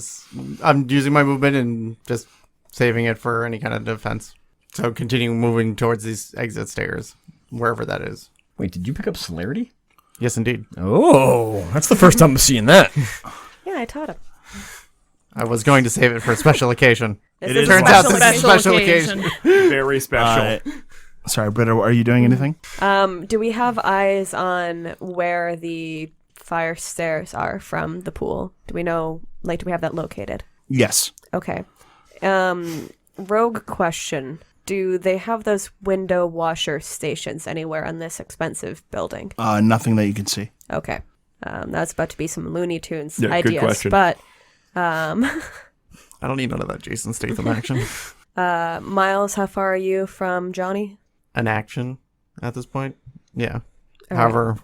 [SPEAKER 3] I'm using my movement and just saving it for any kind of defense. So continuing moving towards these exit stairs, wherever that is.
[SPEAKER 1] Wait, did you pick up celerity?
[SPEAKER 3] Yes, indeed.
[SPEAKER 1] Oh, that's the first time I'm seeing that.
[SPEAKER 6] Yeah, I taught him.
[SPEAKER 3] I was going to save it for a special occasion.
[SPEAKER 6] This
[SPEAKER 2] It
[SPEAKER 6] is
[SPEAKER 2] is
[SPEAKER 6] a
[SPEAKER 3] Turns out
[SPEAKER 6] special
[SPEAKER 3] this is
[SPEAKER 6] event.
[SPEAKER 3] special occasion.
[SPEAKER 4] Very special.
[SPEAKER 2] Sorry, Britta, are you doing anything?
[SPEAKER 6] Do we have eyes on where the fire stairs are from the pool? Do we know, do we have that located?
[SPEAKER 2] Yes.
[SPEAKER 6] Okay. Rogue question. Do they have those window washer stations anywhere on this expensive building?
[SPEAKER 2] Nothing that you can see.
[SPEAKER 6] Okay. That's about to be some Looney Tunes
[SPEAKER 4] Yeah, good
[SPEAKER 6] ideas.
[SPEAKER 4] question.
[SPEAKER 6] But
[SPEAKER 3] I don't need none of that Jason Statham action.
[SPEAKER 6] Miles, how far are you from Johnny?
[SPEAKER 3] An action at this point? Yeah.
[SPEAKER 6] All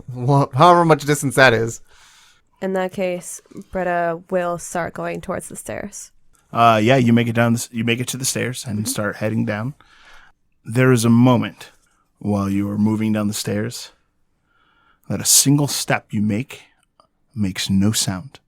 [SPEAKER 3] However much distance that is.
[SPEAKER 6] In that case, Britta will start going towards the stairs.
[SPEAKER 2] Yeah, you make it down. You make it to the stairs and start heading down. There is a moment while you are moving down the stairs that a single step you make makes no sound.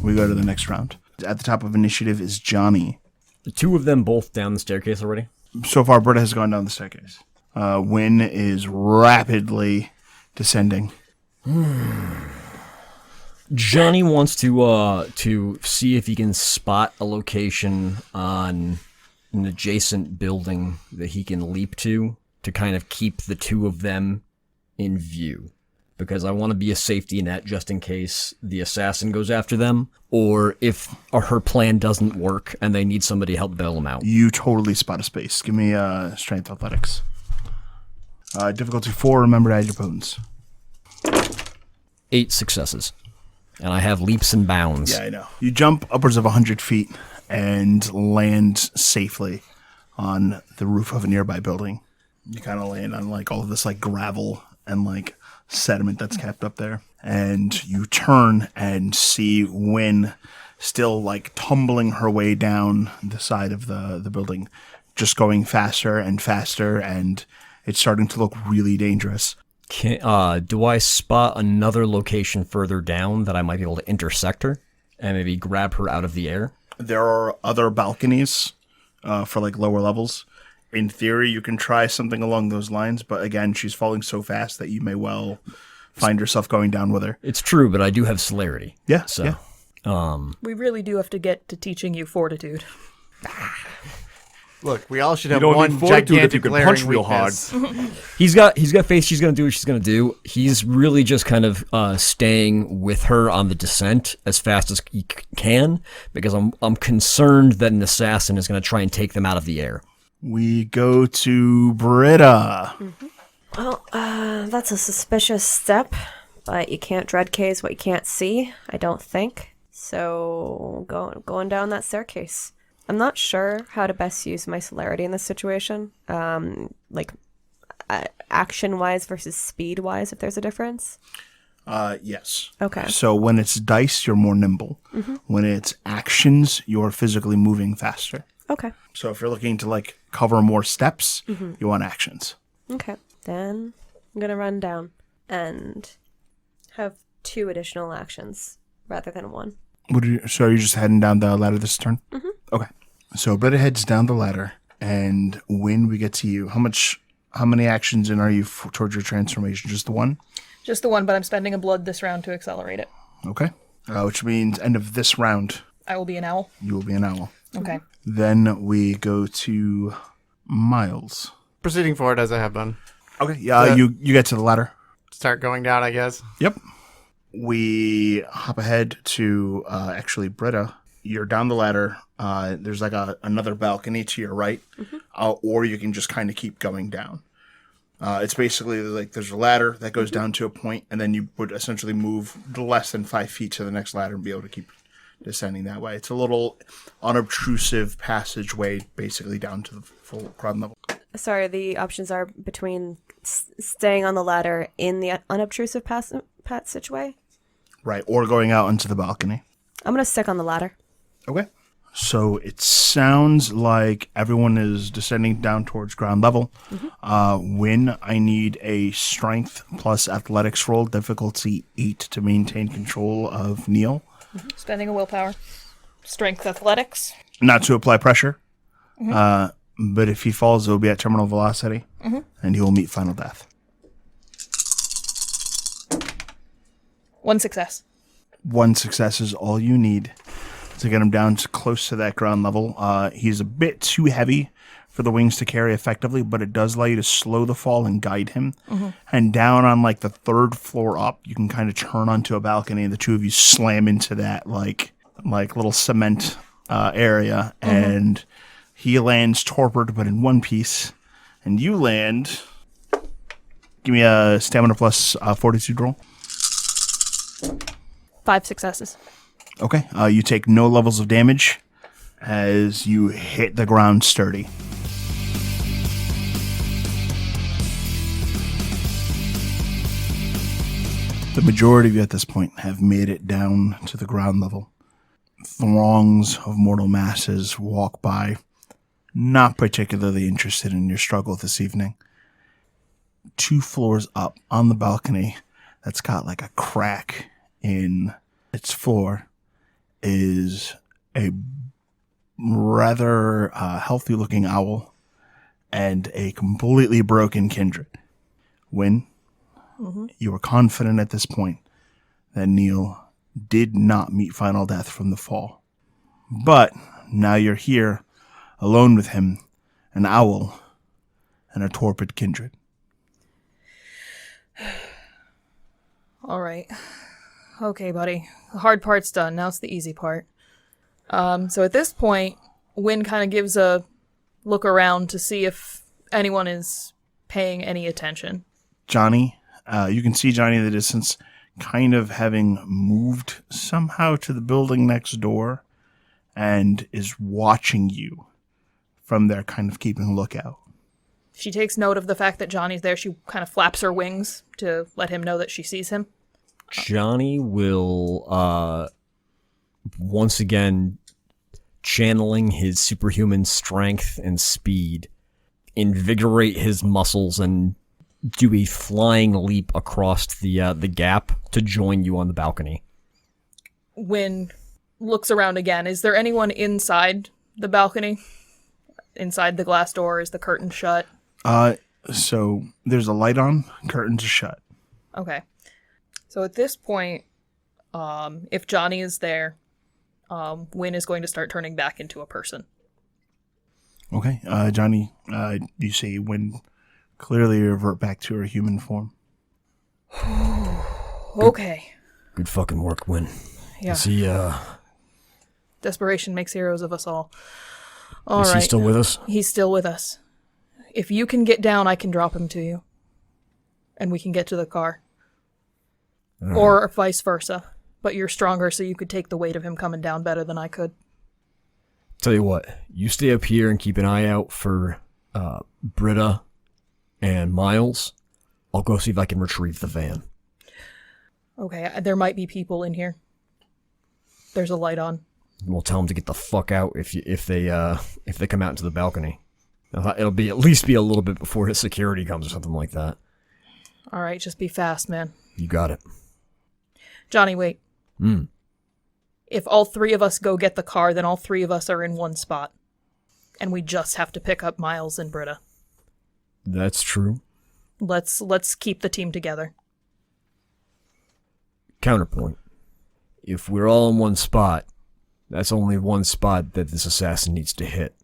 [SPEAKER 2] We go to the next round. At the top of initiative is Johnny.
[SPEAKER 1] The two of them both down the staircase already?
[SPEAKER 2] So far, Britta has gone down the staircase. Wynn is rapidly descending.
[SPEAKER 1] Johnny wants to see if he can spot a location on an adjacent building that he can leap to kind of keep the two of them in view. Because I want to be a safety net just in case the assassin goes after them, or if her plan doesn't work and they need somebody to help bail them out.
[SPEAKER 2] You totally spot a space. Give me strength athletics. Difficulty 4, remember to add your potence.
[SPEAKER 1] 8 successes. And I have leaps and bounds.
[SPEAKER 2] Yeah, I know. You jump upwards of 100 feet and land safely on the roof of a nearby building. You kind of land on like all of this like gravel and like sediment that's kept up there. And you turn and see Wynn still like tumbling her way down the side of the building, just going faster and faster, and it's starting to look really dangerous.
[SPEAKER 1] Do I spot another location further down that I might be able to intersect her and maybe grab her out of the air?
[SPEAKER 2] There are other balconies for like lower levels. In theory, you can try something along those lines, but again, she's falling so fast that you may well find yourself going down with her.
[SPEAKER 1] It's true, but I do have celerity.
[SPEAKER 2] Yeah,
[SPEAKER 1] So,
[SPEAKER 2] yeah.
[SPEAKER 5] We really do have to get to teaching you fortitude.
[SPEAKER 3] Look, we all should have
[SPEAKER 4] don't
[SPEAKER 3] one
[SPEAKER 4] need fortitude if
[SPEAKER 3] gigantic
[SPEAKER 4] you can
[SPEAKER 3] glaring
[SPEAKER 4] punch real hard.
[SPEAKER 3] weakness.
[SPEAKER 1] He's got faith she's going to do what she's going to do. He's really just kind of staying with her on the descent as fast as he can because I'm concerned that an assassin is going to try and take them out of the air.
[SPEAKER 2] We go to Britta.
[SPEAKER 6] Well, that's a suspicious step, but you can't dread case what you can't see, I don't think. So, going down that staircase. I'm not sure how to best use my celerity in this situation. Action-wise versus speed-wise, if there's a difference.
[SPEAKER 2] Yes.
[SPEAKER 6] Okay.
[SPEAKER 2] So when it's dice, you're more nimble. When it's actions, you're physically moving faster.
[SPEAKER 6] Okay.
[SPEAKER 2] So if you're looking to like cover more steps, you want actions.
[SPEAKER 6] Okay. Then I'm going to run down and have 2 additional actions rather than 1.
[SPEAKER 2] So are you just heading down the ladder this turn? Okay. So Britta heads down the ladder, and when we get to you, how many actions in are you towards your transformation? Just the one?
[SPEAKER 5] Just the one, but I'm spending a blood this round to accelerate it.
[SPEAKER 2] Okay. Which means end of this round,
[SPEAKER 5] I will be an owl.
[SPEAKER 2] you will be an owl.
[SPEAKER 5] Okay.
[SPEAKER 2] Then we go to Miles.
[SPEAKER 3] Proceeding forward as I have done.
[SPEAKER 2] Okay. Yeah. You get to the ladder.
[SPEAKER 3] Start going down, I guess.
[SPEAKER 2] Yep. We hop ahead to actually Britta. You're down the ladder. There's like another balcony to your right, or you can just kind of keep going down. It's basically like there's a ladder that goes down to a point, and then you would essentially move less than 5 feet to the next ladder and be able to keep descending that way. It's a little unobtrusive passageway, basically down to the full ground level.
[SPEAKER 6] Sorry, the options are between staying on the ladder in the unobtrusive passageway.
[SPEAKER 2] Right, or going out onto the balcony.
[SPEAKER 6] I'm going to stick on the ladder.
[SPEAKER 2] Okay. So it sounds like everyone is descending down towards ground level. Wynn, I need a strength plus athletics roll, difficulty 8 to maintain control of Neil.
[SPEAKER 5] Spending a willpower. Strength athletics.
[SPEAKER 2] Not to apply pressure, but if he falls, it will be at terminal velocity, and he will meet final death.
[SPEAKER 5] 1 success.
[SPEAKER 2] 1 success is all you need to get him down to close to that ground level. He's a bit too heavy for the wings to carry effectively, but it does allow you to slow the fall and guide him. And down on like the 3rd floor up, you can kind of turn onto a balcony, and the two of you slam into that like little cement area, and he lands torpid but in one piece, and you land. Give me a stamina plus fortitude roll.
[SPEAKER 5] 5 successes.
[SPEAKER 2] Okay, you take no levels of damage as you hit the ground sturdy. The majority of you at this point have made it down to the ground level. Throngs of mortal masses walk by, not particularly interested in your struggle this evening. 2 floors up on the balcony that's got like a crack in its floor, is a rather healthy-looking owl and a completely broken kindred. Wynn, you are confident at this point that Neil did not meet final death from the fall. But now you're here, alone with him, an owl, and a torpid kindred.
[SPEAKER 5] All right. Okay, buddy. The hard part's done. Now it's the easy part. So at this point, Wynn kind of gives a look around to see if anyone is paying any attention.
[SPEAKER 2] Johnny, you can see Johnny in the distance, kind of having moved somehow to the building next door, and is watching you from there, kind of keeping a lookout.
[SPEAKER 5] She takes note of the fact that Johnny's there. She kind of flaps her wings to let him know that she sees him.
[SPEAKER 1] Johnny will, once again, channeling his superhuman strength and speed, invigorate his muscles and do a flying leap across the gap to join you on the balcony.
[SPEAKER 5] Wynn looks around again. Is there anyone inside the balcony? Inside the glass door? Is the curtain shut?
[SPEAKER 2] So there's a light on, curtains are shut.
[SPEAKER 5] Okay. So at this point, if Johnny is there, Wynn is going to start turning back into a person.
[SPEAKER 2] Okay, Johnny, you see Wynn clearly revert back to her human form.
[SPEAKER 5] Okay.
[SPEAKER 1] Good fucking work, Wynn.
[SPEAKER 5] Yeah.
[SPEAKER 1] Is he,
[SPEAKER 5] Desperation makes heroes of us all.
[SPEAKER 1] is he still with us?
[SPEAKER 5] He's still with us. If you can get down, I can drop him to you. And we can get to the car. Or vice versa. But you're stronger, so you could take the weight of him coming down better than I could.
[SPEAKER 1] Tell you what, you stay up here and keep an eye out for Britta and Miles. I'll go see if I can retrieve the van.
[SPEAKER 5] Okay, there might be people in here. There's a light on.
[SPEAKER 1] We'll tell them to get the fuck out if they come out into the balcony. It'll be at least be a little bit before his security comes or something like that.
[SPEAKER 5] All right, just be fast, man.
[SPEAKER 1] You got it.
[SPEAKER 5] Johnny, wait. If all three of us go get the car, then all three of us are in one spot. And we just have to pick up Miles and Britta.
[SPEAKER 1] That's true.
[SPEAKER 5] Let's keep the team together.
[SPEAKER 1] Counterpoint. If we're all in one spot, that's only one spot that this assassin needs to hit.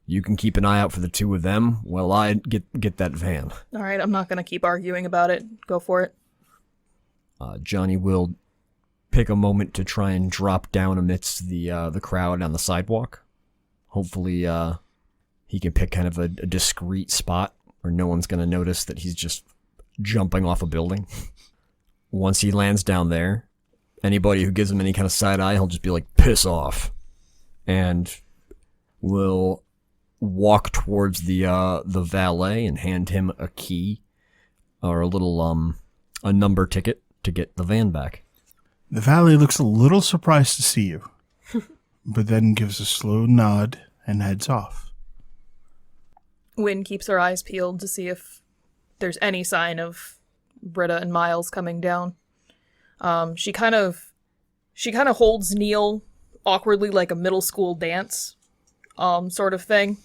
[SPEAKER 1] You can keep an eye out for the two of them while I get that van.
[SPEAKER 5] All right, I'm not going to keep arguing about it. Go for it.
[SPEAKER 1] Johnny will pick a moment to try and drop down amidst the crowd on the sidewalk. Hopefully, he can pick kind of a discreet spot where no one's going to notice that he's just jumping off a building. Once he lands down there, anybody who gives him any kind of side eye, he'll just be like, piss off. And will walk towards the valet and hand him a key or a little a number ticket to get the van back.
[SPEAKER 2] The valet looks a little surprised to see you, but then gives a slow nod and heads off.
[SPEAKER 5] Wynn keeps her eyes peeled to see if there's any sign of Britta and Miles coming down. She kind of holds Neil awkwardly like a middle school dance sort of thing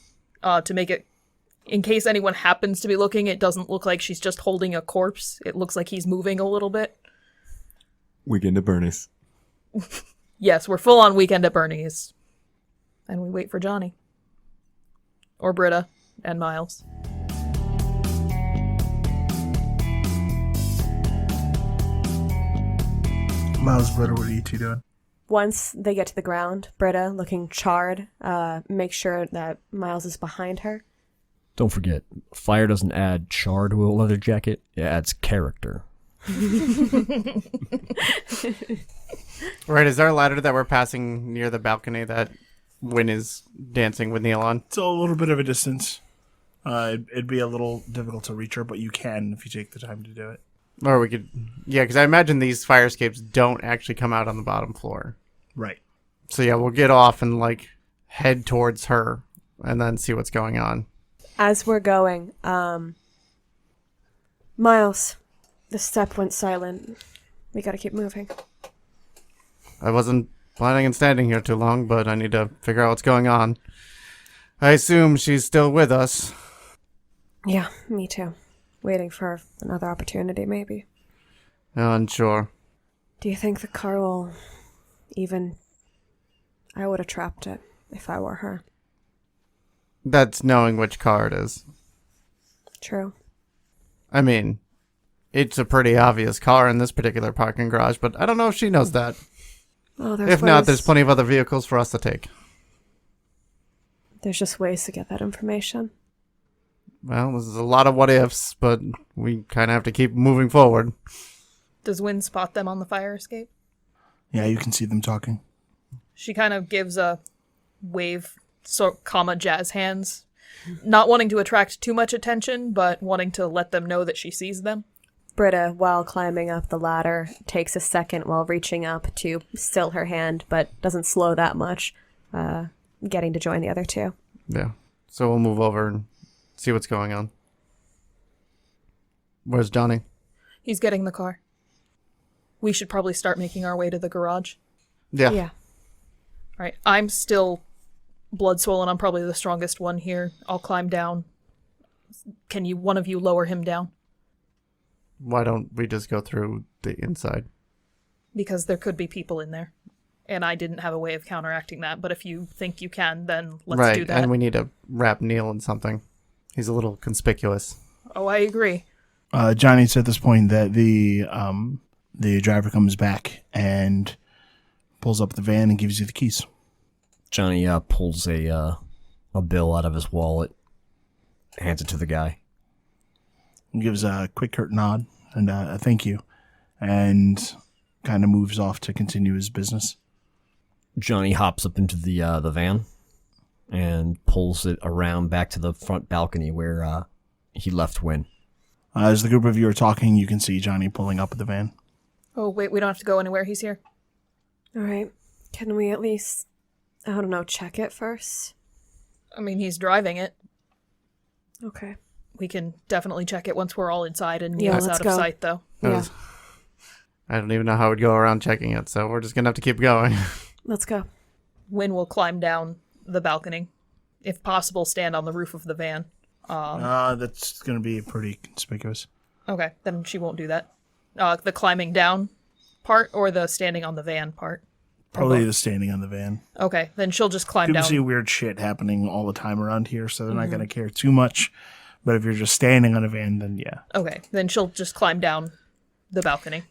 [SPEAKER 5] to make it, in case anyone happens to be looking, it doesn't look like she's just holding a corpse. It looks like he's moving a little bit.
[SPEAKER 4] Weekend at Bernie's.
[SPEAKER 5] Yes, we're full on Weekend at Bernie's. And we wait for Johnny. Or Britta and Miles.
[SPEAKER 2] Miles, Britta, what are you two doing?
[SPEAKER 6] Once they get to the ground, Britta, looking charred, makes sure that Miles is behind her.
[SPEAKER 1] Don't forget, fire doesn't add char to a leather jacket, it adds character.
[SPEAKER 3] Right, is there a ladder that we're passing near the balcony that Wynn is dancing with Neil on?
[SPEAKER 2] It's a little bit of a distance. It'd be a little difficult to reach her, but you can if you take the time to do it.
[SPEAKER 3] Or we could... Yeah, because I imagine these fire escapes don't actually come out on the bottom floor.
[SPEAKER 2] Right.
[SPEAKER 3] So yeah, we'll get off and, head towards her and then see what's going on.
[SPEAKER 6] As we're going, Miles, the step went silent. We gotta keep moving.
[SPEAKER 3] I wasn't planning on standing here too long, but I need to figure out what's going on. I assume she's still with us.
[SPEAKER 6] Yeah, me too. Waiting for another opportunity, maybe.
[SPEAKER 3] Unsure.
[SPEAKER 6] Do you think the car will even... I would have trapped it if I were her.
[SPEAKER 3] That's knowing which car it is.
[SPEAKER 6] True.
[SPEAKER 3] I mean, it's a pretty obvious car in this particular parking garage, but I don't know if she knows that.
[SPEAKER 6] Oh,
[SPEAKER 3] If not, there's plenty of other vehicles for us to take.
[SPEAKER 6] There's just ways to get that information.
[SPEAKER 3] Well, there's a lot of what ifs, but we kind of have to keep moving forward.
[SPEAKER 5] Does Wynn spot them on the fire escape?
[SPEAKER 2] Yeah, you can see them talking.
[SPEAKER 5] She kind of gives a wave, jazz hands, not wanting to attract too much attention, but wanting to let them know that she sees them.
[SPEAKER 6] Britta, while climbing up the ladder, takes a second while reaching up to still her hand, but doesn't slow that much, getting to join the other two.
[SPEAKER 3] Yeah. So we'll move over and see what's going on. Where's Johnny?
[SPEAKER 5] He's getting the car. We should probably start making our way to the garage.
[SPEAKER 3] Yeah.
[SPEAKER 6] Yeah.
[SPEAKER 5] All right, I'm still blood swollen. I'm probably the strongest one here. I'll climb down. Can you, one of you, lower him down?
[SPEAKER 3] Why don't we just go through the inside?
[SPEAKER 5] Because there could be people in there. And I didn't have a way of counteracting that. But if you think you can, then let's do that.
[SPEAKER 3] And we need to wrap Neil in something. He's a little conspicuous.
[SPEAKER 5] Oh, I agree.
[SPEAKER 2] Johnny's at this point that the driver comes back and pulls up the van and gives you the keys.
[SPEAKER 1] Johnny pulls a bill out of his wallet, hands it to the guy.
[SPEAKER 2] He gives a quick curt nod and a thank you, and kind of moves off to continue his business.
[SPEAKER 1] Johnny hops up into the van and pulls it around back to the front balcony where he left Wynn.
[SPEAKER 2] As the group of you are talking, you can see Johnny pulling up at the van.
[SPEAKER 5] Oh, wait, we don't have to go anywhere. He's here.
[SPEAKER 6] All right. Can we at least, I don't know, check it first?
[SPEAKER 5] I mean, he's driving it.
[SPEAKER 6] Okay.
[SPEAKER 5] We can definitely check it once we're all inside and
[SPEAKER 6] Yeah,
[SPEAKER 5] Neil's
[SPEAKER 6] let's
[SPEAKER 5] out of
[SPEAKER 6] go.
[SPEAKER 5] sight, though.
[SPEAKER 6] Yeah.
[SPEAKER 3] I don't even know how we'd go around checking it, so we're just going to have to keep going.
[SPEAKER 6] Let's go.
[SPEAKER 5] Wynn will climb down the balcony. If possible, stand on the roof of the van.
[SPEAKER 2] That's going to be pretty conspicuous.
[SPEAKER 5] Okay, then she won't do that. The climbing down part or the standing on the van part?
[SPEAKER 2] Probably the standing on the van.
[SPEAKER 5] Okay, then she'll just climb
[SPEAKER 2] People
[SPEAKER 5] down.
[SPEAKER 2] see weird shit happening all the time around here, so they're not going to care too much. But if you're just standing on a van, then yeah.
[SPEAKER 5] Okay, then she'll just climb down the balcony.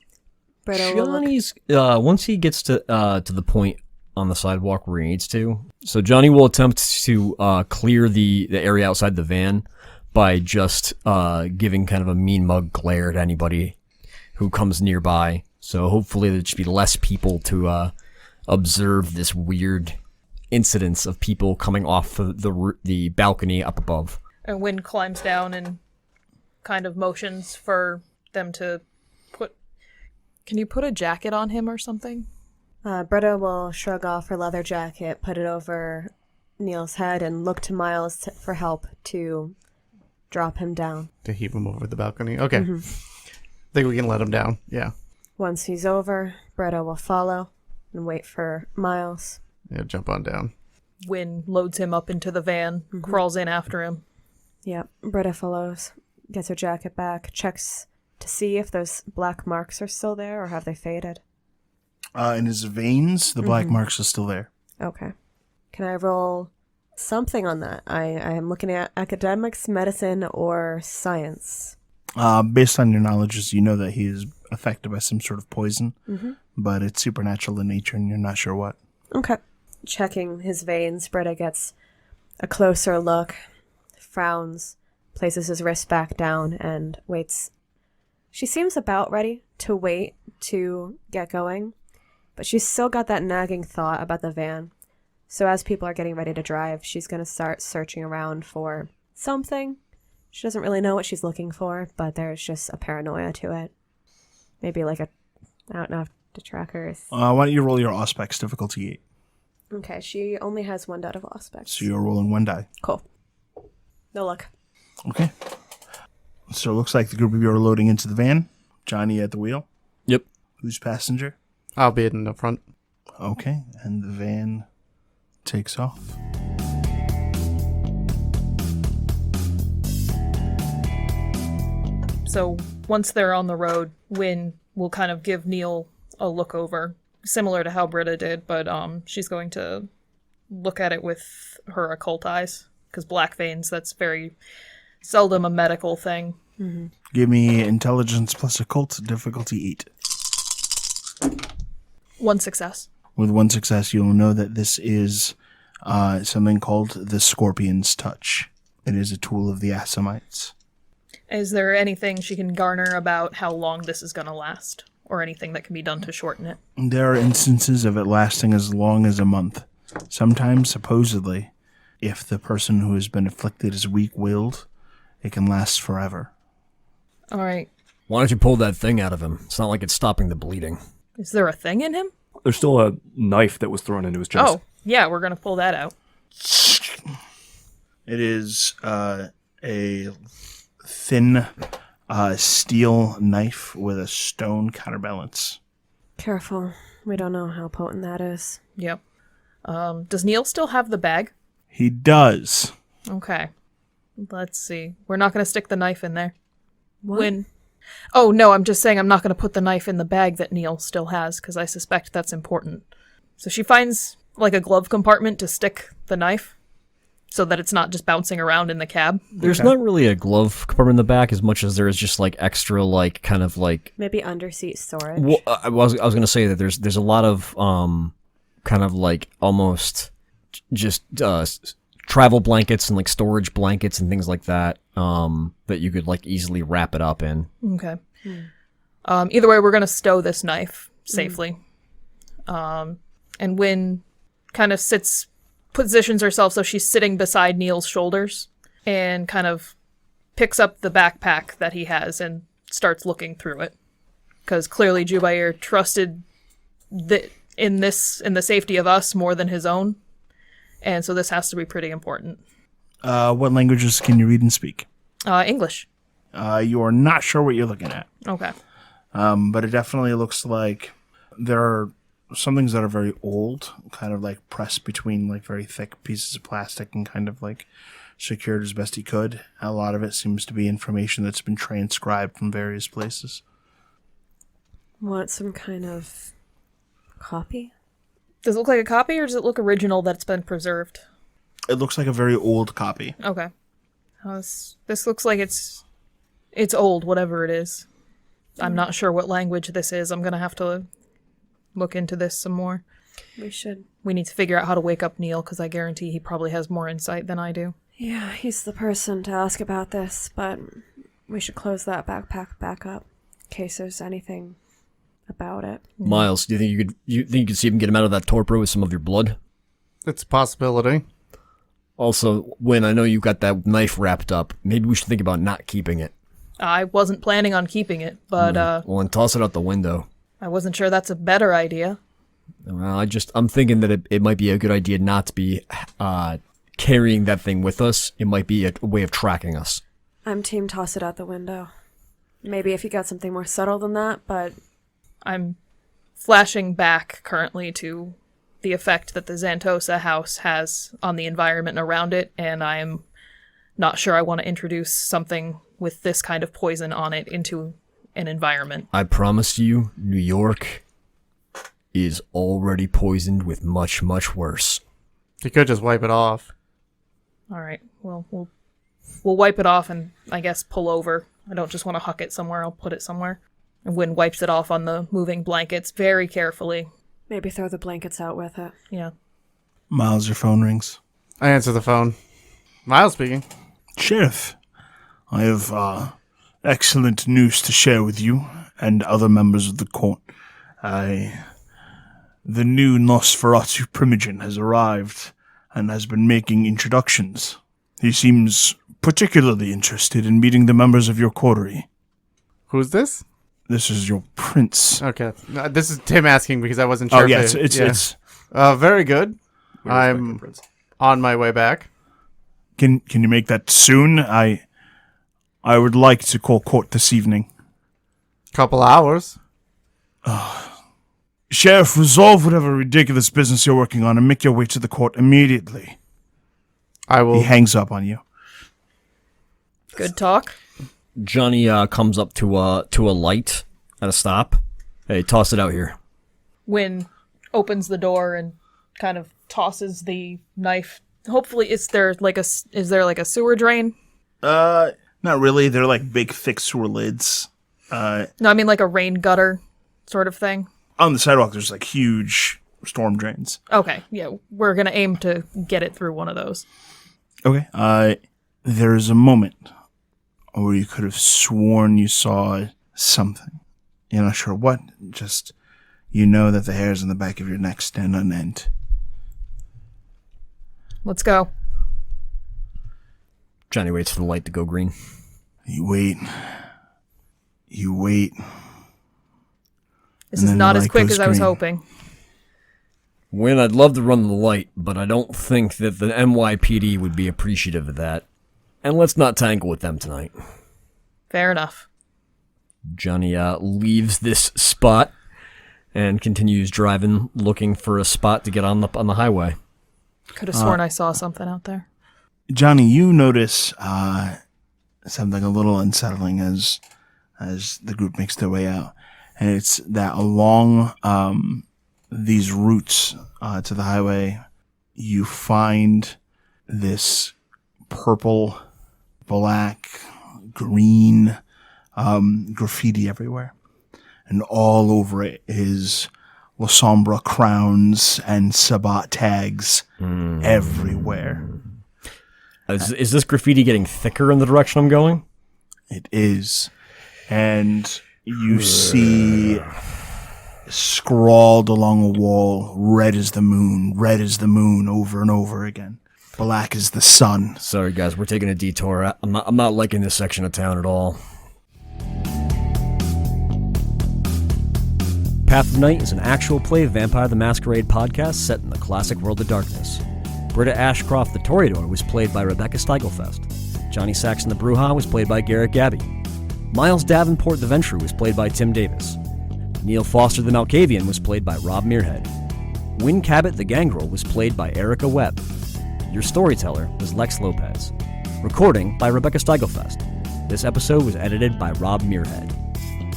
[SPEAKER 6] Britta will look.
[SPEAKER 1] Johnny's once he gets to the point on the sidewalk where he needs to. So Johnny will attempt to clear the area outside the van by just giving kind of a mean mug glare to anybody who comes nearby. So hopefully there should be less people to observe this weird incidents of people coming off the balcony up above.
[SPEAKER 5] And Wynn climbs down and kind of motions for them to put... Can you put a jacket on him or something?
[SPEAKER 6] Britta will shrug off her leather jacket, put it over Neil's head, and look to Miles for help to drop him down.
[SPEAKER 3] To heave him over the balcony. Okay. I think we can let him down. Yeah.
[SPEAKER 6] Once he's over, Britta will follow and wait for Miles.
[SPEAKER 3] Yeah, jump on down.
[SPEAKER 5] Wynn loads him up into the van, crawls in after him.
[SPEAKER 6] Yep, Britta follows, gets her jacket back, checks to see if those black marks are still there or have they faded.
[SPEAKER 2] In his veins, the black marks are still there.
[SPEAKER 6] Okay. Can I roll something on that? I am looking at academics, medicine, or science.
[SPEAKER 2] Based on your knowledge, you know that he is affected by some sort of poison, but it's supernatural in nature and you're not sure what.
[SPEAKER 6] Okay. Checking his veins, Britta gets a closer look, frowns, places his wrist back down, and waits. She seems about ready to wait to get going, but she's still got that nagging thought about the van. So as people are getting ready to drive, she's going to start searching around for something. She doesn't really know what she's looking for, but there's just a paranoia to it. Maybe like I don't know if the trackers.
[SPEAKER 2] Why don't you roll your Auspex difficulty 8?
[SPEAKER 6] Okay, she only has one dot of aspects.
[SPEAKER 2] So you're rolling 1 die.
[SPEAKER 6] Cool. No luck.
[SPEAKER 2] Okay. So it looks like the group of you are loading into the van. Johnny at the wheel.
[SPEAKER 1] Yep.
[SPEAKER 2] Who's passenger?
[SPEAKER 3] I'll be in the front.
[SPEAKER 2] Okay, and the van takes off.
[SPEAKER 5] So once they're on the road, Wynn will kind of give Neil a look over, similar to how Britta did, but she's going to look at it with her occult eyes, because black veins, that's very seldom a medical thing.
[SPEAKER 6] Mm-hmm.
[SPEAKER 2] Give me intelligence plus occult, difficulty 8.
[SPEAKER 5] 1 success.
[SPEAKER 2] With 1 success, you'll know that this is something called the Scorpion's Touch. It is a tool of the Assamites.
[SPEAKER 5] Is there anything she can garner about how long this is going to last? Or anything that can be done to shorten it?
[SPEAKER 2] There are instances of it lasting as long as a month. Sometimes, supposedly, if the person who has been afflicted is weak-willed, it can last forever.
[SPEAKER 5] All right.
[SPEAKER 1] Why don't you pull that thing out of him? It's not like it's stopping the bleeding.
[SPEAKER 5] Is there a thing in him?
[SPEAKER 4] There's still a knife that was thrown into his chest.
[SPEAKER 5] Oh, yeah, we're going to pull that out.
[SPEAKER 2] It is a thin steel knife with a stone counterbalance.
[SPEAKER 6] Careful. We don't know how potent that is.
[SPEAKER 5] Yep. Does Neil still have the bag?
[SPEAKER 2] He does.
[SPEAKER 5] Okay. Let's see. We're not going to stick the knife in there.
[SPEAKER 6] What?
[SPEAKER 5] When? Oh, no, I'm just saying I'm not going to put the knife in the bag that Neil still has, because I suspect that's important. So she finds, like, a glove compartment to stick the knife, so that it's not just bouncing around in the cab.
[SPEAKER 1] There's not really a glove compartment in the back as much as there is just like extra, like kind of like.
[SPEAKER 6] Maybe underseat storage.
[SPEAKER 1] Well, I was going to say that there's a lot of kind of like almost just travel blankets and like storage blankets and things like that that you could like easily wrap it up in.
[SPEAKER 5] Okay. Either way, we're going to stow this knife safely. And Wynn kind of positions herself so she's sitting beside Neil's shoulders and kind of picks up the backpack that he has and starts looking through it. Because clearly Jubair trusted in the safety of us more than his own. And so this has to be pretty important.
[SPEAKER 2] What languages can you read and speak?
[SPEAKER 5] English.
[SPEAKER 2] You are not sure what you're looking at.
[SPEAKER 5] Okay.
[SPEAKER 2] But it definitely looks like there are some things that are very old, kind of like pressed between like very thick pieces of plastic and kind of like secured as best he could. A lot of it seems to be information that's been transcribed from various places.
[SPEAKER 6] Want some kind of copy?
[SPEAKER 5] Does it look like a copy, or does it look original that's been preserved?
[SPEAKER 2] It looks like a very old copy.
[SPEAKER 5] Okay. This looks like it's old, whatever it is. I'm not sure what language this is. I'm going to have to look into this some more.
[SPEAKER 6] We should.
[SPEAKER 5] We need to figure out how to wake up Neil, because I guarantee he probably has more insight than I do.
[SPEAKER 6] Yeah, he's the person to ask about this, but we should close that backpack back up in case there's anything about it.
[SPEAKER 1] Miles, do you think you could see if you can get him out of that torpor with some of your blood?
[SPEAKER 3] It's a possibility.
[SPEAKER 1] Also, Wynn, I know you got that knife wrapped up. Maybe we should think about not keeping it.
[SPEAKER 5] I wasn't planning on keeping it, but
[SPEAKER 1] Well, then toss it out the window.
[SPEAKER 5] I wasn't sure that's a better idea.
[SPEAKER 1] Well, I'm thinking that it might be a good idea not to be carrying that thing with us. It might be a way of tracking us.
[SPEAKER 6] I'm team toss it out the window. Maybe if you got something more subtle than that, but
[SPEAKER 5] I'm flashing back currently to the effect that the Xantosa house has on the environment around it, and I'm not sure I want to introduce something with this kind of poison on it into an environment.
[SPEAKER 1] I promise you, New York is already poisoned with much, much worse.
[SPEAKER 3] You could just wipe it off.
[SPEAKER 5] All right, well, we'll wipe it off and I guess pull over. I don't just want to huck it somewhere. I'll put it somewhere. And Wynn wipes it off on the moving blankets very carefully.
[SPEAKER 6] maybe throw the blankets out with it.
[SPEAKER 5] Yeah.
[SPEAKER 2] Miles, your phone rings.
[SPEAKER 3] I answer the phone. Miles speaking.
[SPEAKER 2] Sheriff, I have excellent news to share with you and other members of the court. The new Nosferatu Primogen has arrived and has been making introductions. He seems particularly interested in meeting the members of your coterie.
[SPEAKER 3] Who's this?
[SPEAKER 2] This is your prince.
[SPEAKER 3] Okay. This is Tim asking because I wasn't sure.
[SPEAKER 2] Oh, yeah,
[SPEAKER 3] if
[SPEAKER 2] it's
[SPEAKER 3] very good. I'm on my way back.
[SPEAKER 2] Can you make that soon? I would like to call court this evening.
[SPEAKER 3] Couple hours.
[SPEAKER 2] Sheriff, resolve whatever ridiculous business you're working on and make your way to the court immediately.
[SPEAKER 3] I will.
[SPEAKER 2] He hangs up on you.
[SPEAKER 5] Good talk.
[SPEAKER 1] Johnny comes up to a light at a stop. Hey, toss it out here.
[SPEAKER 5] Wynn opens the door and kind of tosses the knife. Hopefully, is there like a sewer drain?
[SPEAKER 2] Not really. They're like big, thick sewer lids.
[SPEAKER 5] No, I mean like a rain gutter sort of thing.
[SPEAKER 2] On the sidewalk, there's like huge storm drains.
[SPEAKER 5] Okay, yeah, we're gonna aim to get it through one of those.
[SPEAKER 2] Okay. There's a moment where you could have sworn you saw something. You're not sure what, just you know that the hairs on the back of your neck stand on end.
[SPEAKER 5] Let's go.
[SPEAKER 1] Johnny waits for the light to go green.
[SPEAKER 2] You wait.
[SPEAKER 5] This is not as quick as I was hoping.
[SPEAKER 1] Wynn, I'd love to run the light, but I don't think that the NYPD would be appreciative of that. And let's not tangle with them tonight.
[SPEAKER 5] Fair enough.
[SPEAKER 1] Johnny leaves this spot and continues driving, looking for a spot to get on the highway.
[SPEAKER 5] Could have sworn I saw something out there.
[SPEAKER 2] Johnny, you notice something a little unsettling as the group makes their way out. And it's that along these routes to the highway, you find this purple, black, green graffiti everywhere. And all over it is La Sombra crowns and Sabat tags everywhere.
[SPEAKER 1] Is this graffiti getting thicker in the direction I'm going?
[SPEAKER 2] It is. And you see scrawled along a wall, red as the moon, over and over again. Black as the sun.
[SPEAKER 1] Sorry, guys, we're taking a detour. I'm not liking this section of town at all. Path of Night is an actual play Vampire the Masquerade podcast set in the classic world of darkness. Britta Ashcroft the Toreador was played by Rebecca Steigelfest. Johnny Saxon the Bruja was played by Garrett Gabbey. Miles Davenport the Ventru was played by Tim Davis. Neil Foster the Malkavian was played by Rob Muirhead. Wynn Cabot the Gangrel was played by Erika Webb. Your storyteller was Lex Lopez. Recording by Rebecca Steigelfest. This episode was edited by Rob Muirhead.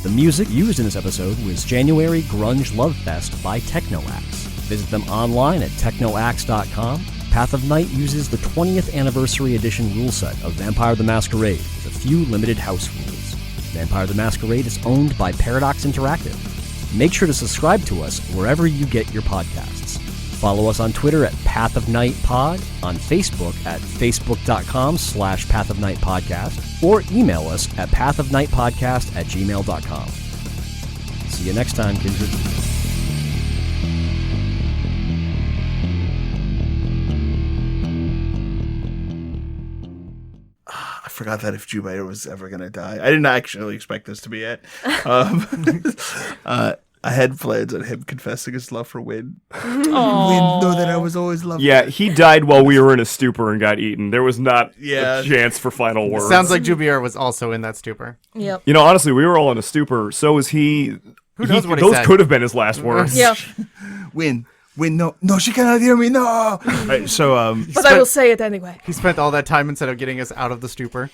[SPEAKER 1] The music used in this episode was January Grunge Love Fest by Technoaxe. Visit them online at technoaxe.com. Path of Night uses the 20th anniversary edition rule set of Vampire the Masquerade with a few limited house rules. Vampire the Masquerade is owned by Paradox Interactive. Make sure to subscribe to us wherever you get your podcasts. Follow us on Twitter at Path of Night Pod, on Facebook at facebook.com/Path of Night Podcast, or email us at pathofnightpodcast@gmail.com. See you next time, Kindred.
[SPEAKER 2] I forgot that if Jubair was ever going to die. I didn't actually expect this to be it. I had plans on him confessing his love for Wynn. Wynn, know that I was always loving
[SPEAKER 4] Yeah,
[SPEAKER 2] her.
[SPEAKER 4] he died while we were in a stupor and got eaten. There was not a chance for final words.
[SPEAKER 3] Sounds like Jubier was also in that stupor.
[SPEAKER 5] Yep.
[SPEAKER 4] You know, honestly, we were all in a stupor. So was he.
[SPEAKER 3] Who knows what he
[SPEAKER 4] those
[SPEAKER 3] said?
[SPEAKER 4] could have been his last words.
[SPEAKER 5] Yeah.
[SPEAKER 2] Wynn, no, she cannot hear me, no. Right, so,
[SPEAKER 5] But I will say it anyway.
[SPEAKER 3] He spent all that time instead of getting us out of the stupor.